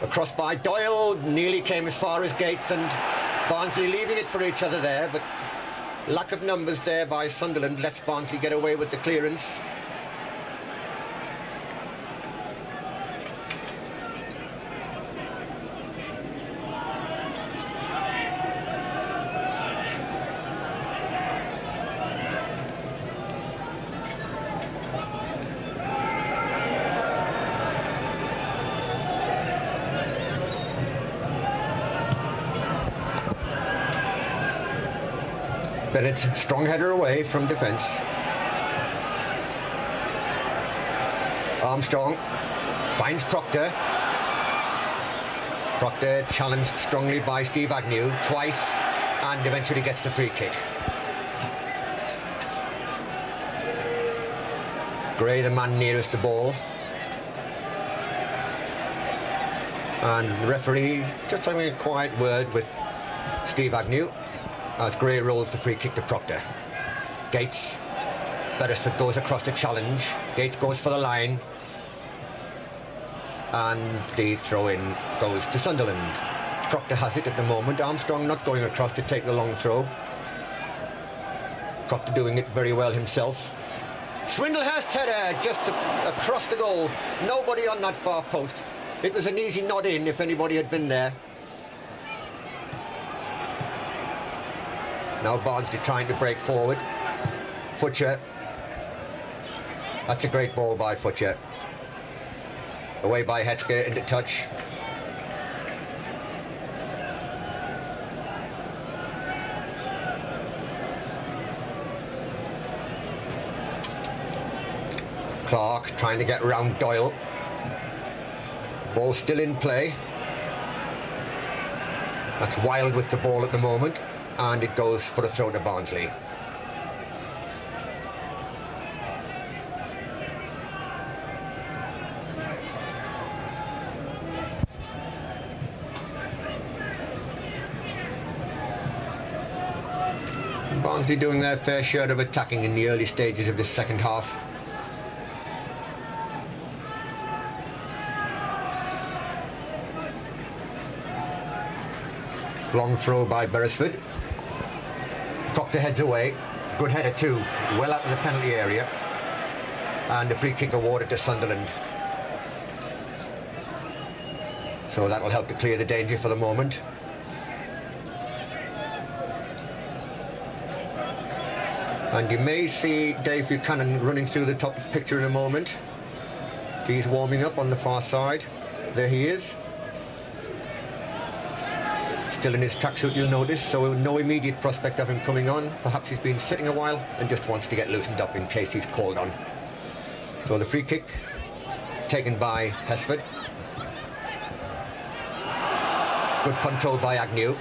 Across by Doyle, nearly came as far as Gates, and Barnsley leaving it for each other there, but lack of numbers there by Sunderland lets Barnsley get away with the clearance. Bennett, strong header away from defence. Armstrong finds Proctor. Proctor challenged strongly by Steve Agnew twice and eventually gets the free kick. Gray, the man nearest the ball. And the referee just having a quiet word with Steve Agnew as Gray rolls the free kick to Proctor. Gates. Beresford goes across the challenge. Gates goes for the line. And the throw-in goes to Sunderland. Proctor has it at the moment. Armstrong not going across to take the long throw. Proctor doing it very well himself. Swindlehurst's header just across the goal. Nobody on that far post. It was an easy nod in if anybody had been there. Now Barnsley trying to break forward. Futcher. That's a great ball by Futcher. Away by Hetzke into touch. Mark trying to get round Doyle. Ball still in play. That's Wild with the ball at the moment, and it goes for a throw to Barnsley. Barnsley doing their fair share of attacking in the early stages of this second half. Long throw by Beresford. Proctor heads away. Good header too. Well out of the penalty area. And a free kick awarded to Sunderland. So that'll help to clear the danger for the moment. And you may see Dave Buchanan running through the top of the picture in a moment. He's warming up on the far side. There he is. Still in his tracksuit, you'll notice, so no immediate prospect of him coming on. Perhaps he's been sitting a while and just wants to get loosened up in case he's called on. So the free kick taken by Hesford. Good control by Agnew.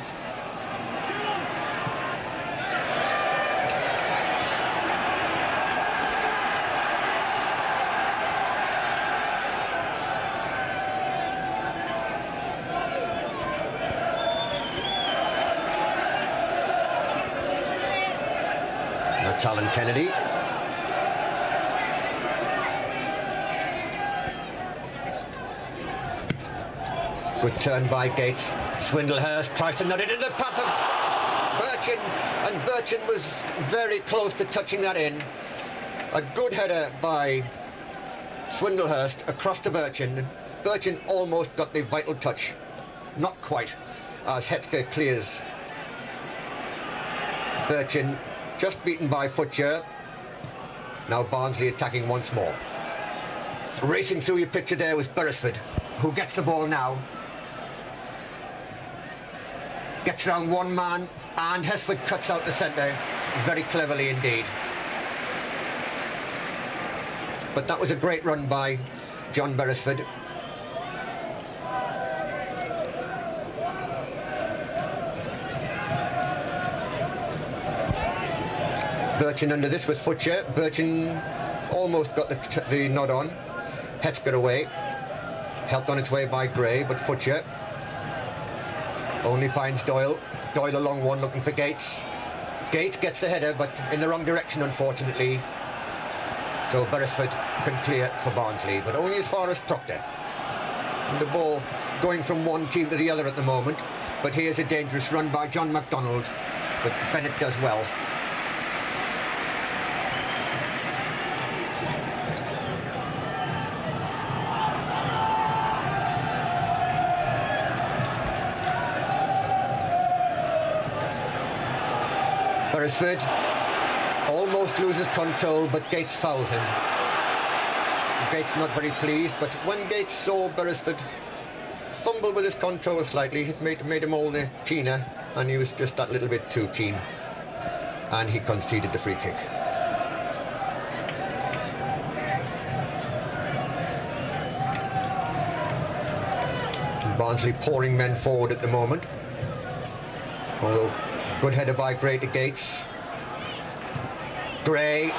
That's Alan Kennedy. Good turn by Gates. Swindlehurst tries to nut it in the path of Birchin, and Birchin was very close to touching that in. A good header by Swindlehurst across to Birchin. Birchin almost got the vital touch. Not quite, as Hetzke clears. Birchin just beaten by Futcher. Now Barnsley attacking once more. Racing through your picture there was Beresford, who gets the ball now. Gets round one man, and Hesford cuts out the centre very cleverly indeed. But that was a great run by John Beresford. Birchin under this with Futcher. Birchin almost got the nod on. Hetzker away. Helped on its way by Gray, but Futcher only finds Doyle. Doyle a long one looking for Gates. Gates gets the header, but in the wrong direction, unfortunately. So Beresford can clear for Barnsley, but only as far as Proctor. And the ball going from one team to the other at the moment. But here's a dangerous run by John MacDonald, but Bennett does well. Beresford almost loses control, but Gates fouls him. Gates not very pleased, but when Gates saw Beresford fumble with his control slightly, it made him all the keener, and he was just that little bit too keen, and he conceded the free kick. Barnsley pouring men forward at the moment, although good header by Gray to Gates. Gray,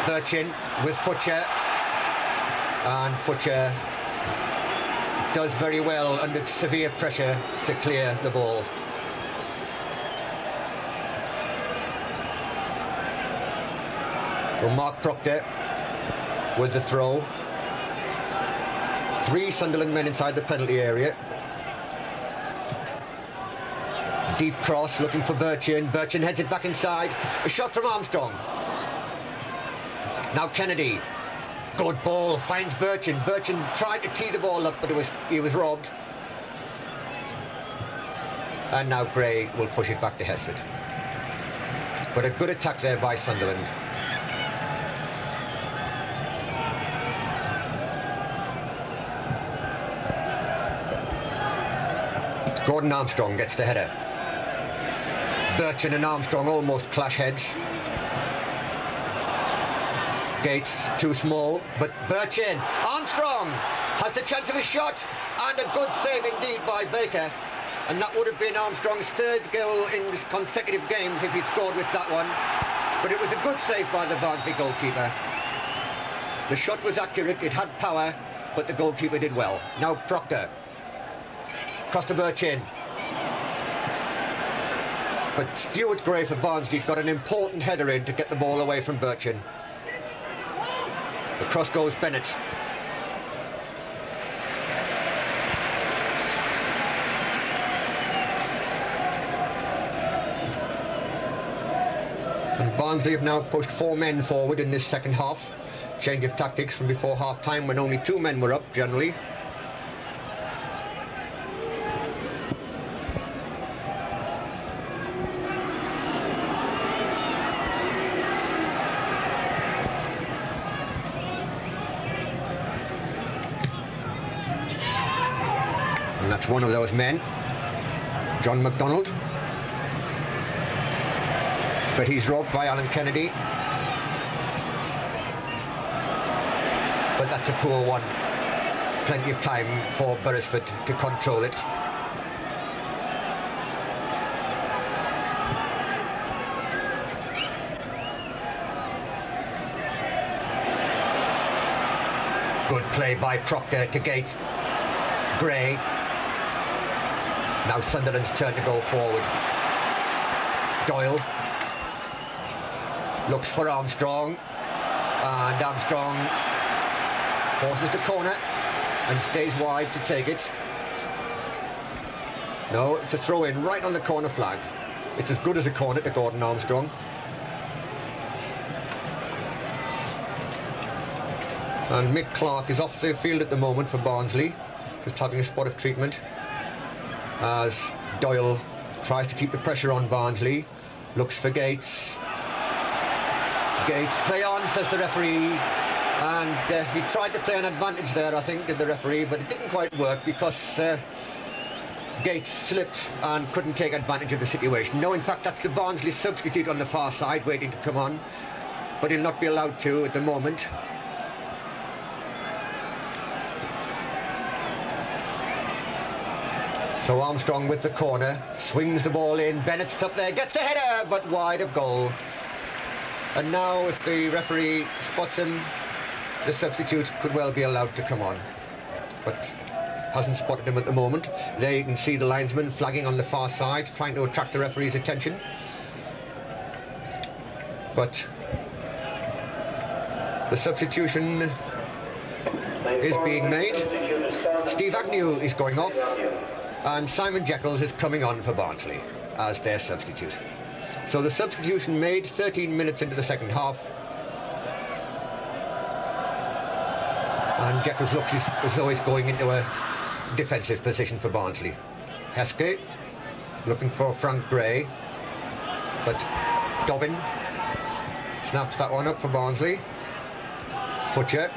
Birchin with Futcher, and Futcher does very well under severe pressure to clear the ball. So Mark Proctor with the throw. 3 Sunderland men inside the penalty area. Deep cross looking for Birchin. Birchin heads it back inside. A shot from Armstrong. Now Kennedy. Good ball. Finds Birchin. Birchin tried to tee the ball up, but he was robbed. And now Gray will push it back to Hesford. But a good attack there by Sunderland. Gordon Armstrong gets the header. Birchin and Armstrong almost clash heads. Gates too small, but Birchin. Armstrong has the chance of a shot, and a good save indeed by Baker. And that would have been Armstrong's third goal in his consecutive games if he'd scored with that one. But it was a good save by the Barnsley goalkeeper. The shot was accurate, it had power, but the goalkeeper did well. Now Proctor. Cross to Birchin. But Stuart Gray for Barnsley got an important header in to get the ball away from Birchin. Across goes Bennett. And Barnsley have now pushed 4 men forward in this second half. Change of tactics from before half-time when only 2 men were up generally. And that's one of those men, John MacDonald. But he's robbed by Alan Kennedy. But that's a poor one. Plenty of time for Beresford to control it. Good play by Proctor to Gate. Gray. Now Sunderland's turn to go forward. Doyle looks for Armstrong, and Armstrong forces the corner and stays wide to take it. No, it's a throw-in right on the corner flag. It's as good as a corner to Gordon Armstrong. And Mick Clark is off the field at the moment for Barnsley, just having a spot of treatment, as Doyle tries to keep the pressure on Barnsley. Looks for Gates. Gates, play on, says the referee. And he tried to play an advantage there, I think, did the referee, but it didn't quite work because Gates slipped and couldn't take advantage of the situation. No, in fact, that's the Barnsley substitute on the far side waiting to come on, but he'll not be allowed to at the moment. So Armstrong with the corner, swings the ball in, Bennett's up there, gets the header, but wide of goal. And now if the referee spots him, the substitute could well be allowed to come on, but hasn't spotted him at the moment. There you can see the linesman flagging on the far side, trying to attract the referee's attention. But the substitution is being made. Steve Agnew is going off, and Simon Jekyls is coming on for Barnsley as their substitute. So the substitution made 13 minutes into the second half. And Jekyls looks as though he's going into a defensive position for Barnsley. Heskey looking for Frank Gray, but Dobbin snaps that one up for Barnsley. Futcher.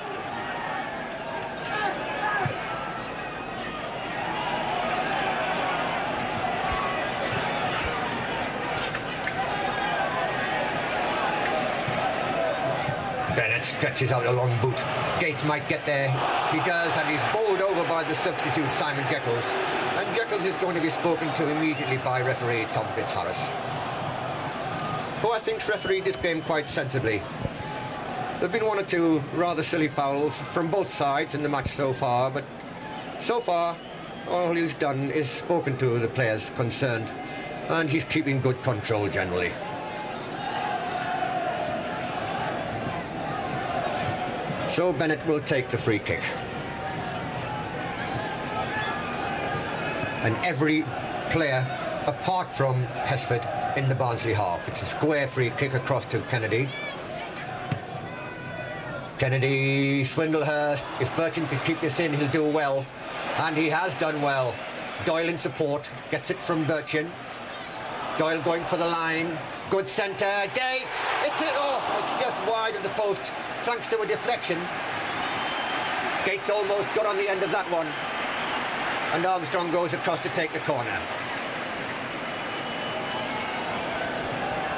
Bennett stretches out a long boot. Gates might get there. He does, and he's bowled over by the substitute, Simon Jekyls. And Jekyls is going to be spoken to immediately by referee Tom Fitzharris, who I think's refereed this game quite sensibly. There have been 1 or 2 rather silly fouls from both sides in the match so far, but so far all he's done is spoken to the players concerned, and he's keeping good control generally. So Bennett will take the free kick. And every player, apart from Hesford, in the Barnsley half. It's a square free kick across to Kennedy. Kennedy, Swindlehurst. If Birchin can keep this in, he'll do well. And he has done well. Doyle in support, gets it from Birchin. Doyle going for the line. Good centre, Gates. It's it off. It's just wide of the post, thanks to a deflection. Gates almost got on the end of that one. And Armstrong goes across to take the corner.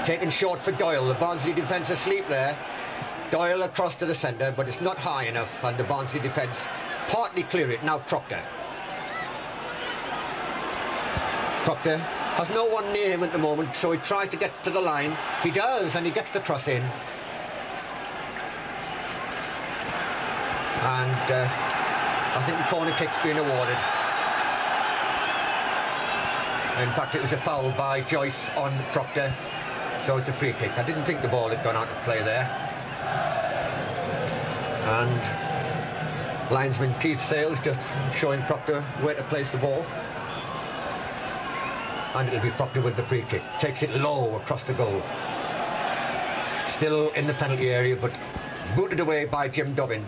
Taken short for Doyle. The Barnsley defence asleep there. Doyle across to the centre, but it's not high enough, and the Barnsley defence partly clear it. Now Proctor. Proctor has no one near him at the moment, so he tries to get to the line. He does, and he gets the cross in. And I think the corner kick's been awarded. In fact, it was a foul by Joyce on Proctor, so it's a free kick. I didn't think the ball had gone out of play there. And linesman Keith Sales just showing Proctor where to place the ball. And it'll be Proctor with the free kick. Takes it low across the goal. Still in the penalty area, but booted away by Jim Dobbin.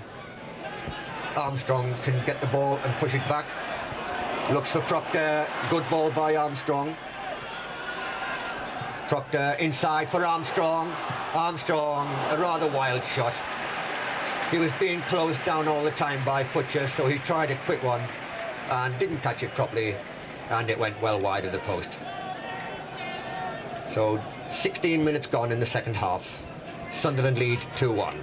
Armstrong can get the ball and push it back. Looks for Proctor. Good ball by Armstrong. Proctor inside for Armstrong. Armstrong, a rather wild shot. He was being closed down all the time by Futcher, so he tried a quick one and didn't catch it properly, and it went well wide of the post. So 16 minutes gone in the second half. Sunderland lead 2-1.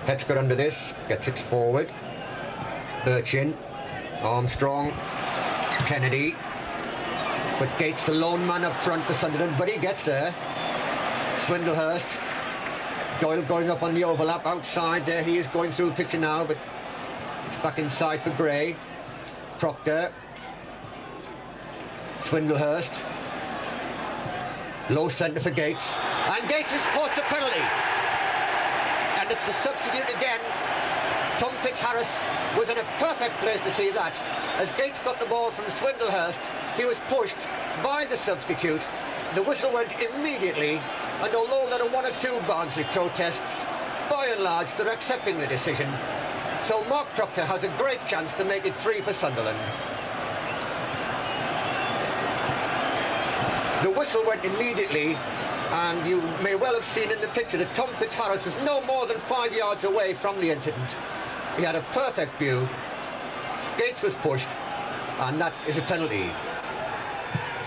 Let's get under this, gets it forward. Birchin, Armstrong, Kennedy. But Gates, the lone man up front for Sunderland, but he gets there. Swindlehurst. Doyle going up on the overlap outside there. He is going through the picture now, but it's back inside for Gray. Proctor. Swindlehurst. Low centre for Gates. And Gates has forced a penalty. And it's the substitute again. Tom Fitzharris was in a perfect place to see that. As Gates got the ball from Swindlehurst, he was pushed by the substitute. The whistle went immediately, and although there are one or two Barnsley protests, by and large they're accepting the decision. So Mark Proctor has a great chance to make it 3 for Sunderland. The whistle went immediately, and you may well have seen in the picture that Tom Fitzharris was no more than 5 yards away from the incident. He had a perfect view. Gates was pushed, and that is a penalty.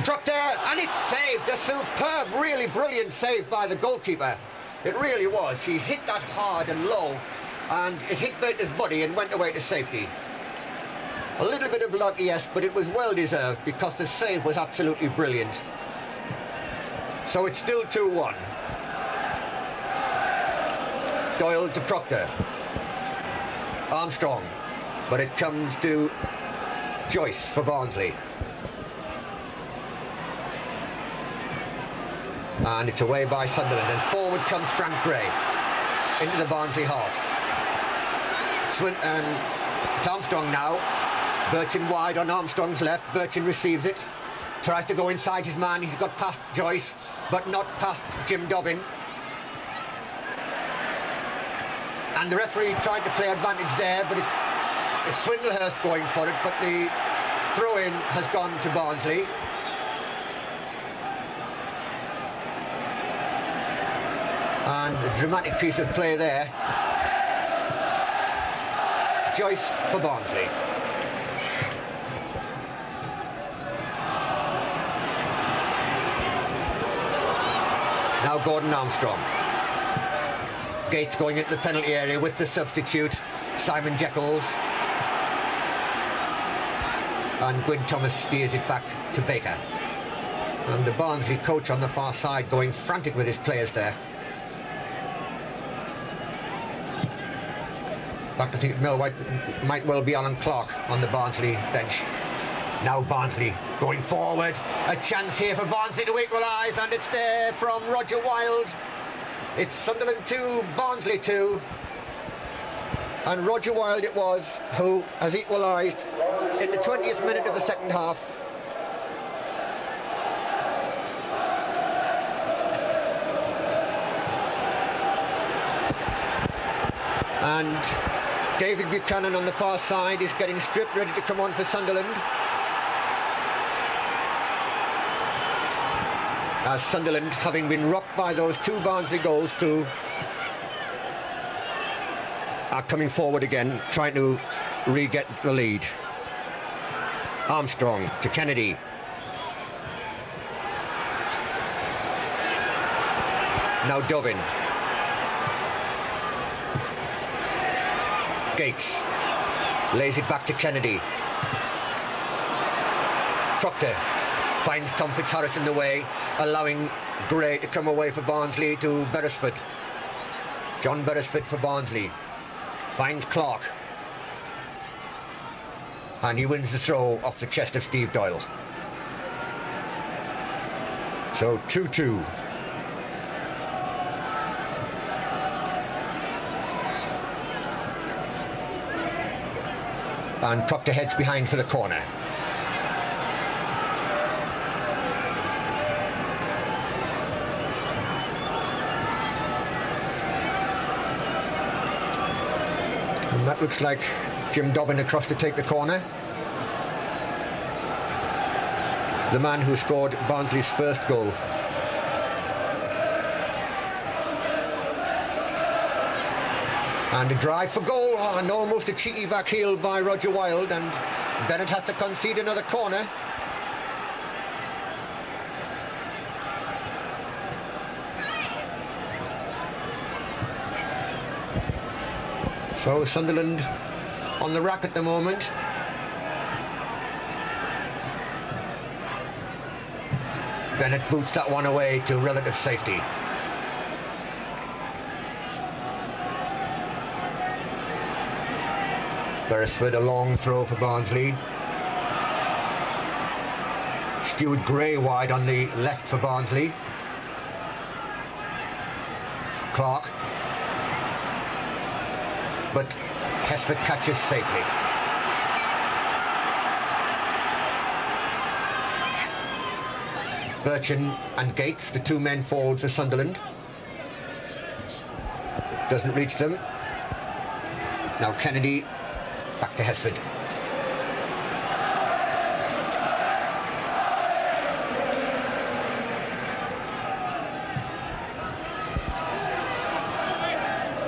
Proctor, and it's saved. A superb, really brilliant save by the goalkeeper. It really was. He hit that hard and low, and it hit Baker's body and went away to safety. A little bit of luck, yes, but it was well deserved because the save was absolutely brilliant. So it's still 2-1. Doyle to Proctor. Armstrong, but it comes to Joyce for Barnsley. And it's away by Sunderland, and forward comes Frank Gray into the Barnsley half. It's Armstrong now. Birchin wide on Armstrong's left. Birchin receives it. Tries to go inside his man. He's got past Joyce, but not past Jim Dobbin. And the referee tried to play advantage there, but it's Swindlehurst going for it, but the throw-in has gone to Barnsley. And a dramatic piece of play there. Joyce for Barnsley. Now Gordon Armstrong. Gates going into the penalty area with the substitute, Simon Jekyls. And Gwyn Thomas steers it back to Baker. And the Barnsley coach on the far side going frantic with his players there. In fact, I think Millwhite might well be Alan Clark on the Barnsley bench. Now Barnsley going forward. A chance here for Barnsley to equalise, and it's there from Roger Wilde. It's Sunderland 2, Barnsley 2. And Roger Wilde it was who has equalised in the 20th minute of the second half. And David Buchanan on the far side is getting stripped, ready to come on for Sunderland. As Sunderland, having been rocked by those two Barnsley goals too, are coming forward again, trying to re-get the lead. Armstrong to Kennedy. Now Dobbin. Gates lays it back to Kennedy. Proctor finds Tom Fitzharris in the way, allowing Gray to come away for Barnsley to Beresford. John Beresford for Barnsley. Finds Clark. And he wins the throw off the chest of Steve Doyle. So 2-2. And Proctor heads behind for the corner. And that looks like Jim Dobbin across to take the corner. The man who scored Barnsley's first goal. And a drive for goal, and almost a cheeky back heel by Roger Wilde, and Bennett has to concede another corner. So Sunderland on the rack at the moment. Bennett boots that one away to relative safety. Beresford, a long throw for Barnsley. Stuart Gray wide on the left for Barnsley. Clark. But Hesford catches safely. Birchin and Gates, the two men forward for Sunderland. Doesn't reach them. Now Kennedy, back to Hesford.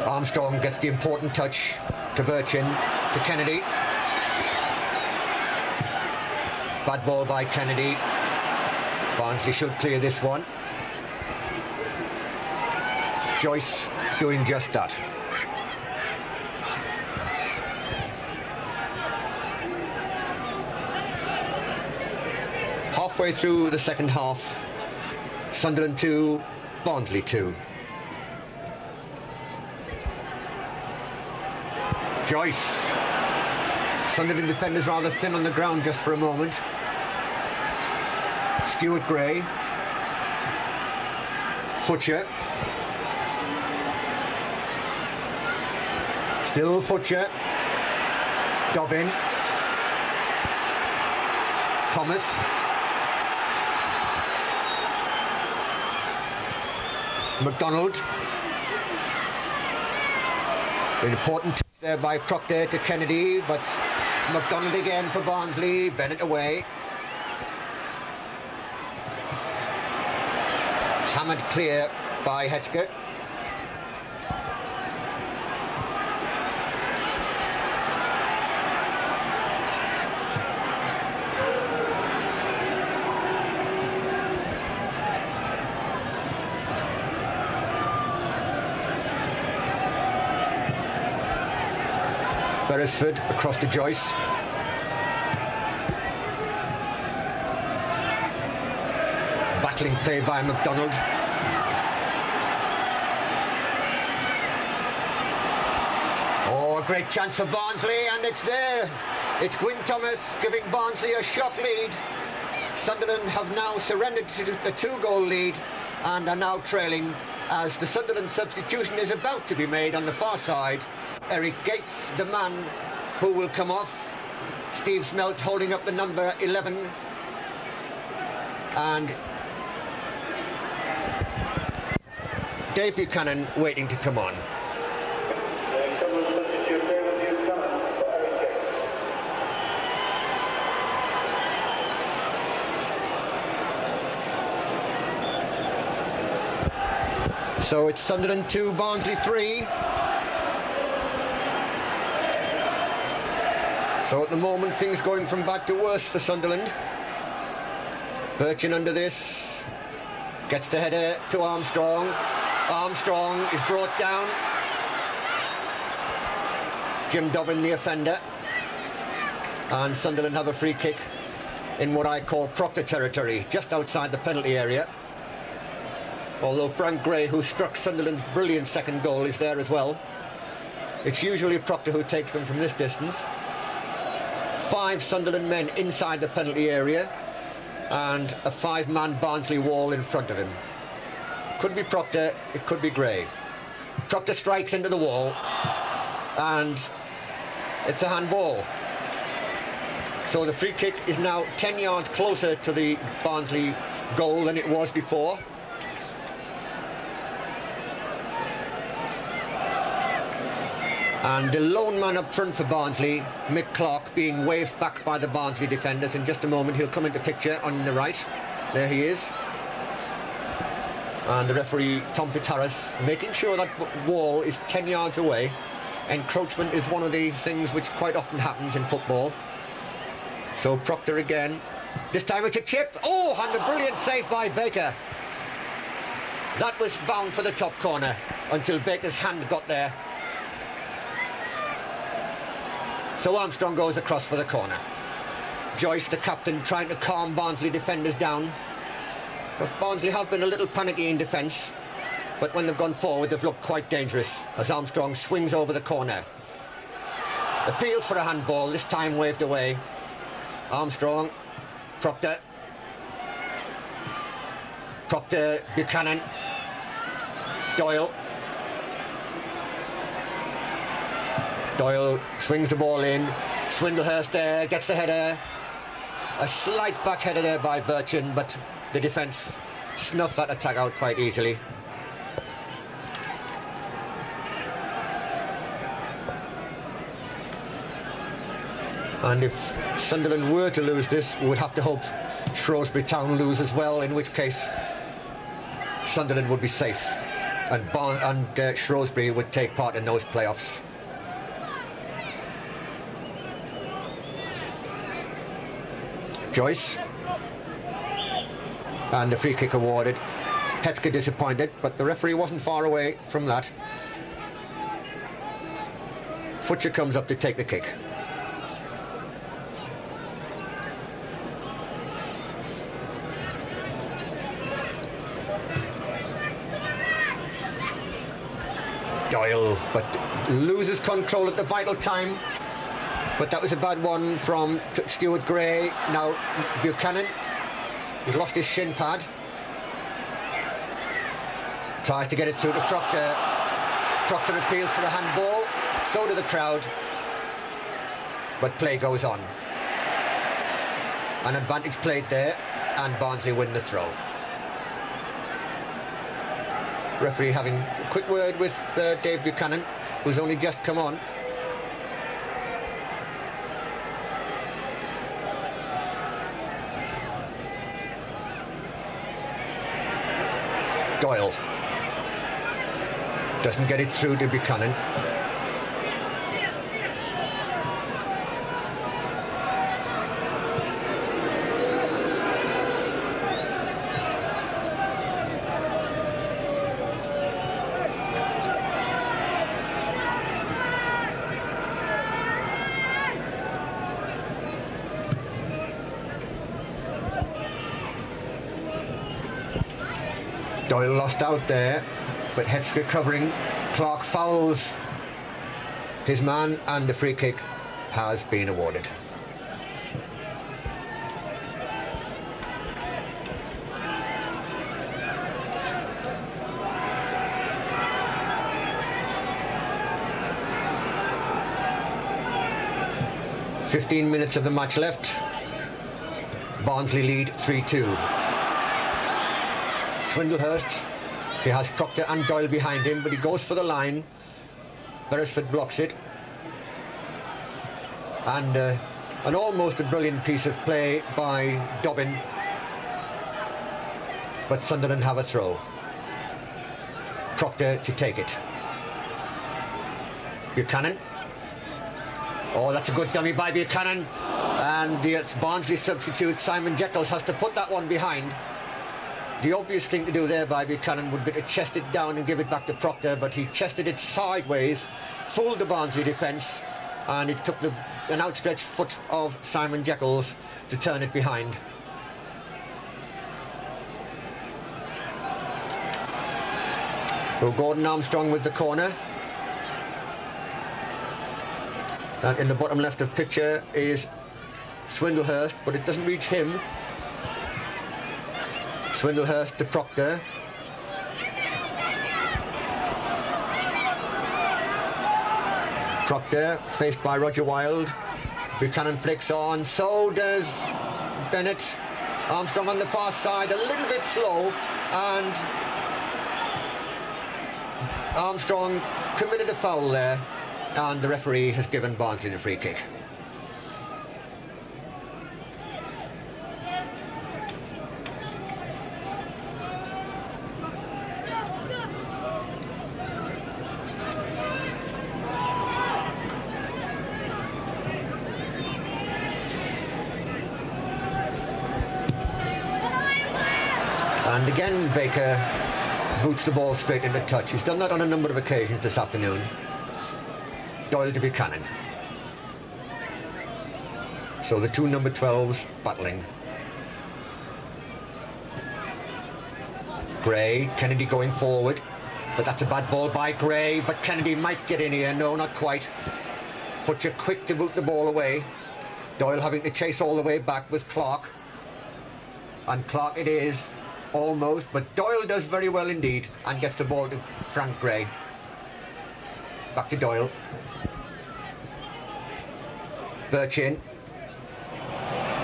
Armstrong gets the important touch to Birchin, to Kennedy. Bad ball by Kennedy. Barnsley should clear this one. Joyce doing just that. Halfway through the second half, Sunderland 2, Barnsley 2. Joyce. Sunderland defenders rather thin on the ground just for a moment. Stuart Gray. Futcher. Still Futcher. Dobbin. Thomas. MacDonald. An important touch there by Proctor to Kennedy, but it's MacDonald again for Barnsley. Bennett away. Hammered clear by Hetzke. Beresford across to Joyce. Battling play by MacDonald. Oh, a great chance for Barnsley, and it's there. It's Gwyn Thomas giving Barnsley a shock lead. Sunderland have now surrendered to the 2-goal lead and are now trailing as the Sunderland substitution is about to be made on the far side. Eric Gates, the man who will come off. Steve Smelt holding up the number 11. And Dave Buchanan waiting to come on. Sunderland substitute David Buchanan for Eric Gates. So it's Sunderland 2, Barnsley 3. So at the moment, things going from bad to worse for Sunderland. Birchin under this. Gets the header to Armstrong. Armstrong is brought down. Jim Dobbin, the offender. And Sunderland have a free kick in what I call Proctor territory, just outside the penalty area. Although Frank Gray, who struck Sunderland's brilliant second goal, is there as well. It's usually Proctor who takes them from this distance. 5 Sunderland men inside the penalty area and a 5-man Barnsley wall in front of him. Could be Proctor, it could be Gray. Proctor strikes into the wall and it's a handball. So the free kick is now 10 yards closer to the Barnsley goal than it was before. And the lone man up front for Barnsley, Mick Clark, being waved back by the Barnsley defenders. In just a moment he'll come into picture on the right. There he is. And the referee, Tom Fitzharris, making sure that wall is 10 yards away. Encroachment is one of the things which quite often happens in football. So Proctor again. This time it's a chip. Oh, and a brilliant save by Baker. That was bound for the top corner until Baker's hand got there. So Armstrong goes across for the corner. Joyce, the captain, trying to calm Barnsley defenders down, because Barnsley have been a little panicky in defence, but when they've gone forward they've looked quite dangerous as Armstrong swings over the corner. Appeals for a handball, this time waved away. Armstrong, Proctor, Buchanan, Doyle. Doyle swings the ball in. Swindlehurst there, gets the header. A slight back header there by Birchin, but the defence snuffed that attack out quite easily. And if Sunderland were to lose this, we would have to hope Shrewsbury Town lose as well, in which case Sunderland would be safe and Shrewsbury would take part in those playoffs. Joyce, and the free kick awarded. Hetzke disappointed, but the referee wasn't far away from that. Futcher comes up to take the kick. Doyle, but loses control at the vital time. But that was a bad one from Stuart Gray. Now Buchanan, he's lost his shin pad. Tries to get it through to Proctor. Proctor appeals for a handball. So do the crowd. But play goes on. An advantage played there, and Barnsley win the throw. Referee having a quick word with Dave Buchanan, who's only just come on. Doyle doesn't get it through to Buchanan. Doyle lost out there, but Hetzke covering. Clark fouls his man and the free kick has been awarded. "15 minutes of the match left. Barnsley lead 3-2. Swindlehurst, he has Proctor and Doyle behind him, but he goes for the line. Beresford blocks it. And an almost a brilliant piece of play by Dobbin. But Sunderland have a throw. Proctor to take it. Buchanan. Oh, that's a good dummy by Buchanan. And the Barnsley substitute, Simon Jekyll, has to put that one behind. The obvious thing to do there by Buchanan would be to chest it down and give it back to Proctor, but he chested it sideways, fooled the Barnsley defence, and it took an outstretched foot of Simon Jekyll's to turn it behind. So Gordon Armstrong with the corner. And in the bottom left of picture is Swindlehurst, but it doesn't reach him. Swindlehurst to Proctor. Proctor faced by Roger Wilde. Buchanan flicks on, so does Bennett. Armstrong on the far side, a little bit slow, and Armstrong committed a foul there, and the referee has given Barnsley the free kick. And again Baker boots the ball straight into touch. He's done that on a number of occasions this afternoon. Doyle to Buchanan. So the two number 12s battling. Gray, Kennedy going forward, but that's a bad ball by Gray, but Kennedy might get in here. No, not quite. Futcher quick to boot the ball away. Doyle having to chase all the way back with Clark. And Clark it is, almost, but Doyle does very well indeed and gets the ball to Frank Gray. Back to Doyle. Birchin.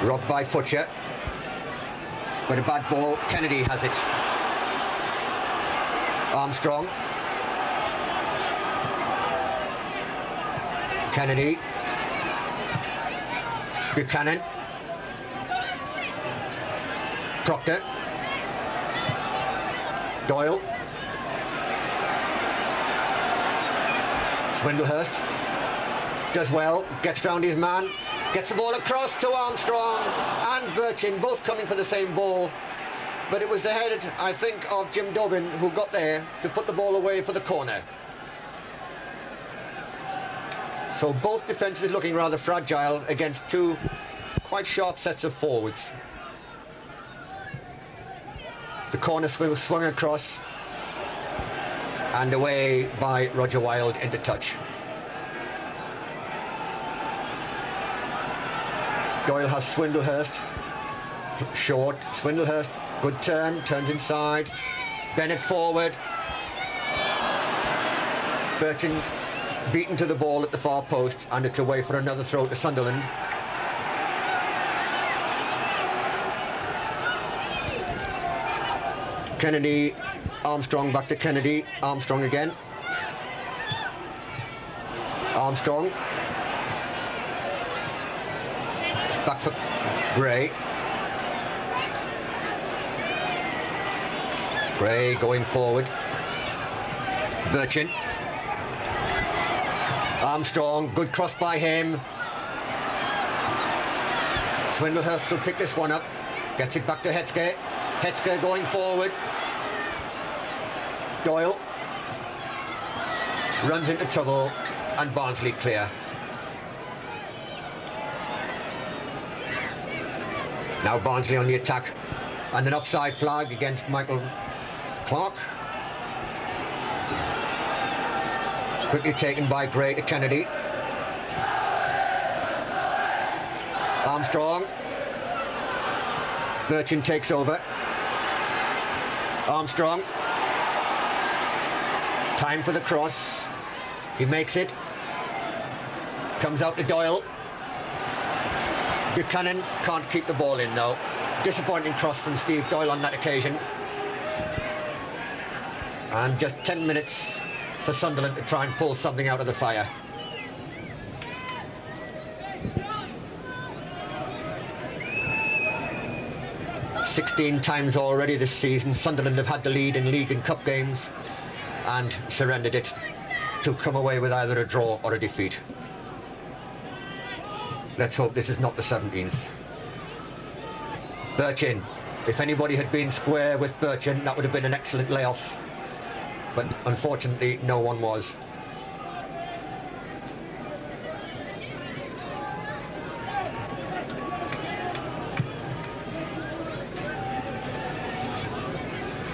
Robbed by Futcher. But a bad ball. Kennedy has it. Armstrong. Kennedy. Buchanan. Proctor. Doyle. Swindlehurst does well, gets round his man, gets the ball across to Armstrong and Birchin, both coming for the same ball, but it was the head, I think, of Jim Dobbin who got there to put the ball away for the corner. So both defences looking rather fragile against two quite sharp sets of forwards. The corner swung across and away by Roger Wilde into touch. Doyle has Swindlehurst short. Swindlehurst, good turn, turns inside. Bennett forward. Birchin beaten to the ball at the far post, and it's away for another throw to Sunderland. Kennedy, Armstrong back to Kennedy. Armstrong again. Armstrong. Back for Gray. Gray going forward. Birchin. Armstrong, good cross by him. Swindlehurst will pick this one up. Gets it back to Hetzke. Hetzke going forward. Doyle runs into trouble and Barnsley clear. Now Barnsley on the attack and an offside flag against Michael Clark. Quickly taken by Gray to Kennedy. Armstrong. Birchin takes over. Armstrong. Time for the cross. He makes it. Comes out to Doyle. Buchanan can't keep the ball in though. Disappointing cross from Steve Doyle on that occasion. And just 10 minutes for Sunderland to try and pull something out of the fire. "16 times already this season, Sunderland have had the lead in league and cup games and surrendered it to come away with either a draw or a defeat. Let's hope this is not the 17th. Birchin If anybody had been square with Birchin, that would have been an excellent layoff. But unfortunately, no one was.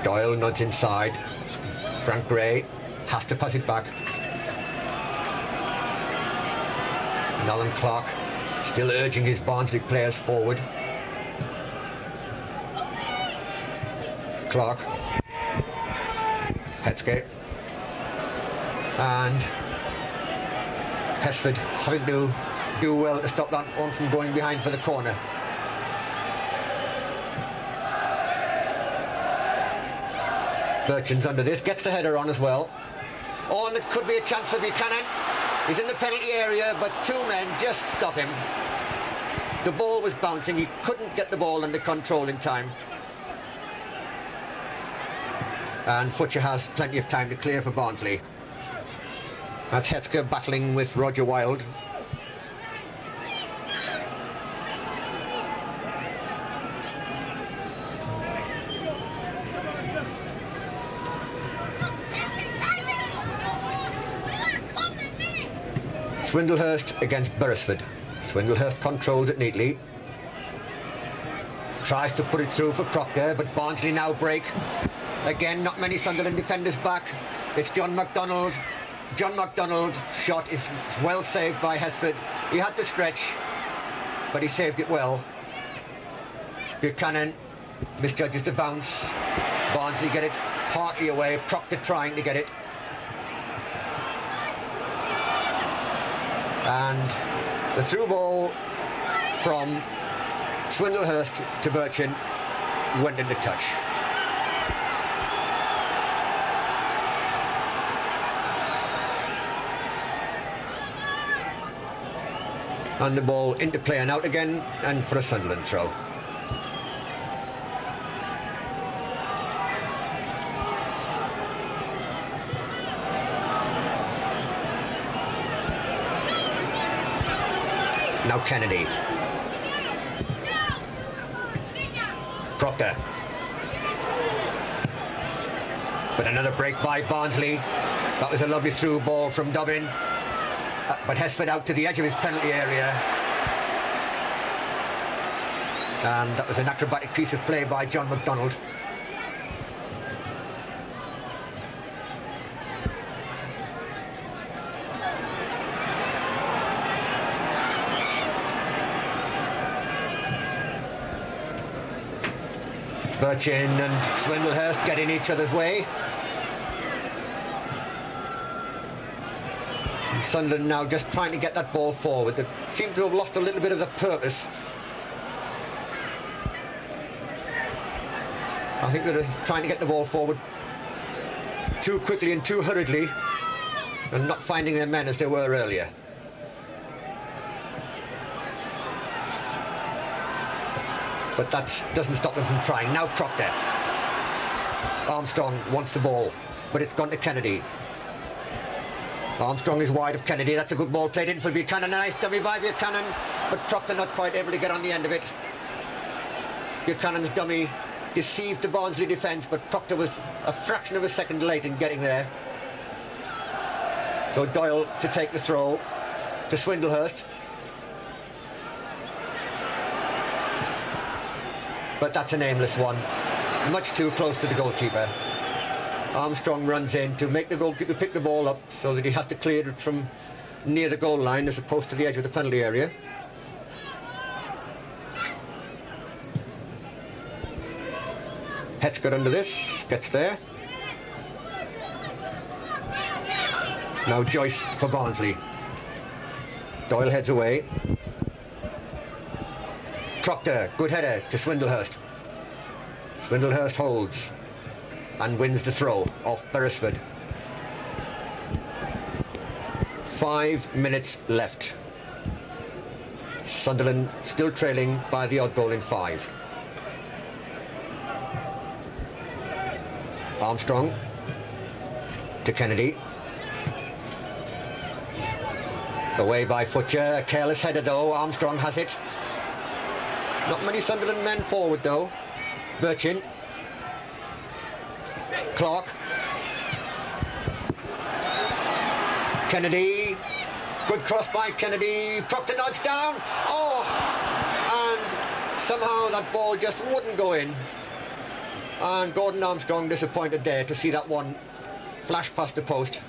Doyle nods inside. Frank Gray has to pass it back. Alan Clark still urging his Barnsley players forward. Clark. Hetzke. And Hesford having to do well to stop that one from going behind for the corner. Birchin's under this, gets the header on as well. Oh, and it could be a chance for Buchanan. He's in the penalty area, but two men just stop him. The ball was bouncing, he couldn't get the ball under control in time. And Futcher has plenty of time to clear for Barnsley. That's Hetzke battling with Roger Wilde. Swindlehurst against Beresford. Swindlehurst controls it neatly. Tries to put it through for Proctor, but Barnsley now break. Again, not many Sunderland defenders back. It's John MacDonald. John MacDonald's shot is well saved by Hesford. He had to stretch, but he saved it well. Buchanan misjudges the bounce. Barnsley get it partly away. Proctor trying to get it. And the through ball from Swindlehurst to Birchin went into touch. And the ball into play and out again, and for a Sunderland throw. Now Kennedy. Proctor. But another break by Barnsley. That was a lovely through ball from Dobbin. But Hesford out to the edge of his penalty area. And that was an acrobatic piece of play by John MacDonald. Birchin and Swindlehurst get in each other's way. And Sunderland now just trying to get that ball forward. They seem to have lost a little bit of the purpose. I think they're trying to get the ball forward too quickly and too hurriedly, and not finding their men as they were earlier. But that doesn't stop them from trying. Now Proctor. Armstrong wants the ball, but it's gone to Kennedy. Armstrong is wide of Kennedy. That's a good ball played in for Buchanan. A nice dummy by Buchanan, but Proctor not quite able to get on the end of it. Buchanan's dummy deceived the Barnsley defence, but Proctor was a fraction of a second late in getting there. So Doyle to take the throw to Swindlehurst. But that's an aimless one, much too close to the goalkeeper. Armstrong runs in to make the goalkeeper pick the ball up so that he has to clear it from near the goal line as opposed to the edge of the penalty area. Hetzke under this, gets there. Now Joyce for Barnsley. Doyle heads away. Proctor, good header to Swindlehurst. Swindlehurst holds and wins the throw off Beresford. 5 minutes left. Sunderland still trailing by the odd goal in 5. Armstrong to Kennedy. Away by Futcher. A careless header though. Armstrong has it. Not many Sunderland men forward though. Birchin. Clark. Kennedy. Good cross by Kennedy. Proctor nods down. Oh! And somehow that ball just wouldn't go in. And Gordon Armstrong disappointed there to see that one flash past the post.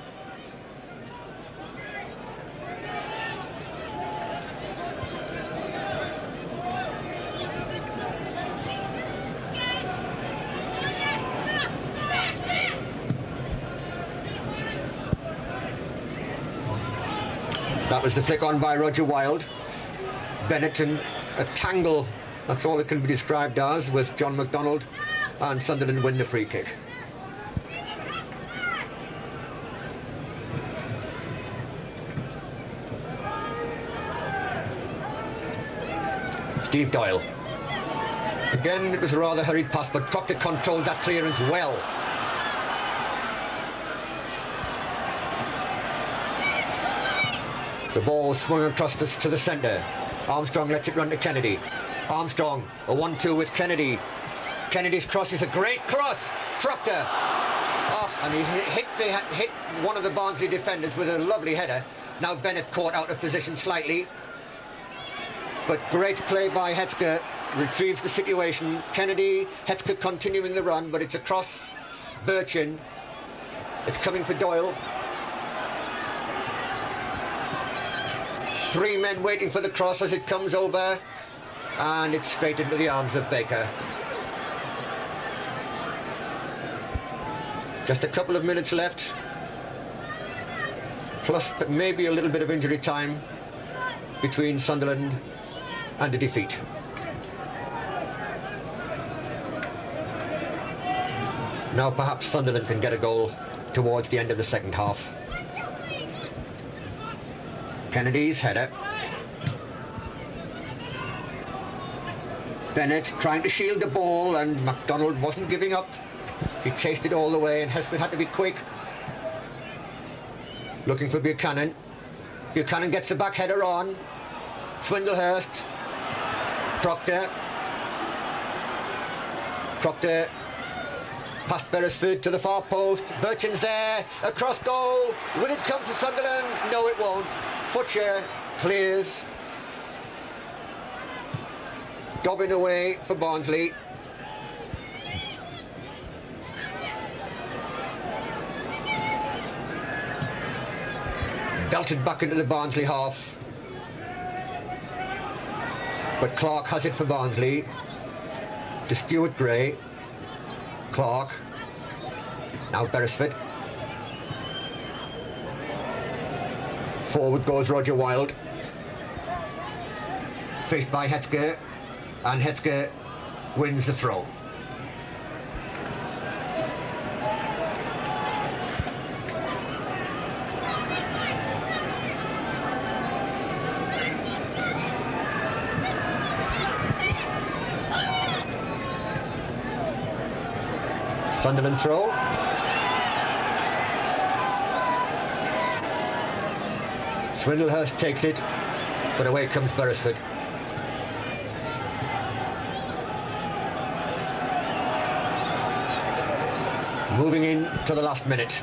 That was the flick on by Roger Wilde. Benetton, a tangle, that's all it can be described as, with John MacDonald, and Sunderland win the free kick. Steve Doyle. Again, it was a rather hurried pass, but Proctor controlled that clearance well. The ball swung across to the centre. Armstrong lets it run to Kennedy. Armstrong, a 1-2 with Kennedy. Kennedy's cross is a great cross. Proctor. Oh, and he hit one of the Barnsley defenders with a lovely header. Now Bennett caught out of position slightly. But great play by Hetzke. Retrieves the situation. Kennedy, Hetzke continuing the run, but it's across Birchin. It's coming for Doyle. 3 men waiting for the cross as it comes over, and it's straight into the arms of Baker. Just a couple of minutes left, plus maybe a little bit of injury time between Sunderland and a defeat. Now perhaps Sunderland can get a goal towards the end of the second half. Kennedy's header. Bennett trying to shield the ball, and MacDonald wasn't giving up. He chased it all the way, and Hesper had to be quick. Looking for Buchanan. Buchanan gets the back header on. Swindlehurst. Proctor. Proctor past Beresford to the far post. Birchin's there. Across goal. Will it come to Sunderland? No, it won't. Futcher clears. Dobbin away for Barnsley. Belted back into the Barnsley half. But Clark has it for Barnsley. To Stuart Gray. Clark. Now Beresford. Forward goes Roger Wilde. Faced by Hetzke. And Hetzke wins the throw. Sunderland throw. Swindlehurst takes it, but away comes Beresford. Moving in to the last minute.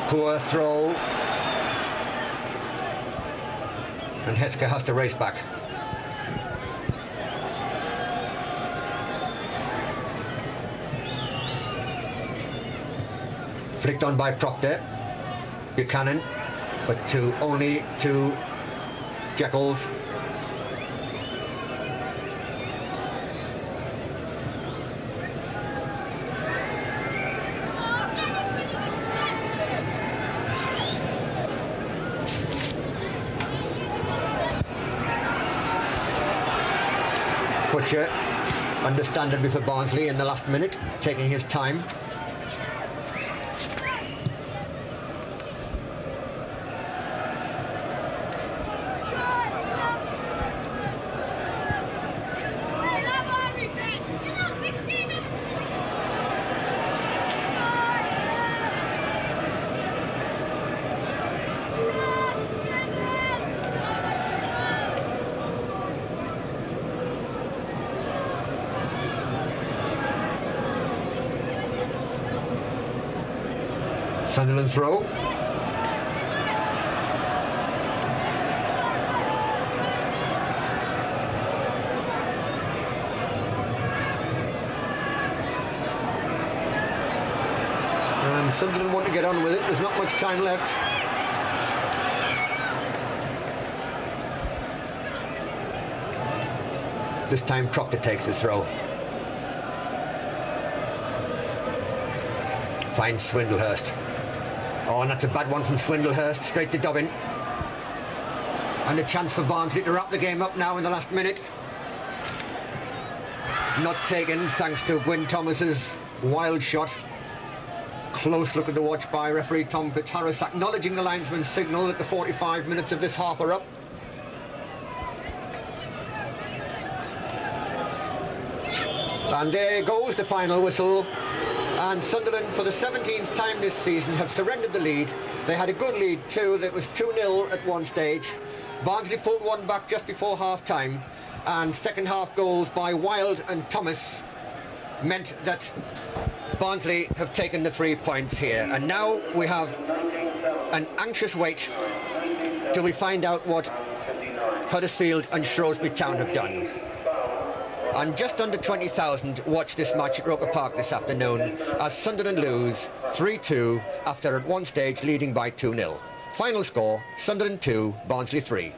Poor throw. And Hetzke has to race back. Flicked on by Proctor. Buchanan. But only to Jekylls. Futcher, understandably for Barnsley in the last minute, taking his time. Sunderland throw. And Sunderland want to get on with it. There's not much time left. This time Proctor takes the throw. Finds Swindlehurst. Oh, and that's a bad one from Swindlehurst, straight to Dobbin. And a chance for Barnsley to wrap the game up now in the last minute. Not taken, thanks to Gwyn Thomas's wild shot. Close look at the watch by referee Tom Fitzharris, acknowledging the linesman's signal that the 45 minutes of this half are up. And there goes the final whistle. And Sunderland, for the 17th time this season, have surrendered the lead. They had a good lead too. That was 2-0 at one stage. Barnsley pulled one back just before half-time. And second half goals by Wilde and Thomas meant that Barnsley have taken the 3 points here. And now we have an anxious wait till we find out what Huddersfield and Shrewsbury Town have done. And just under 20,000 watched this match at Roker Park this afternoon as Sunderland lose 3-2 after at one stage leading by 2-0. Final score, Sunderland 2, Barnsley 3.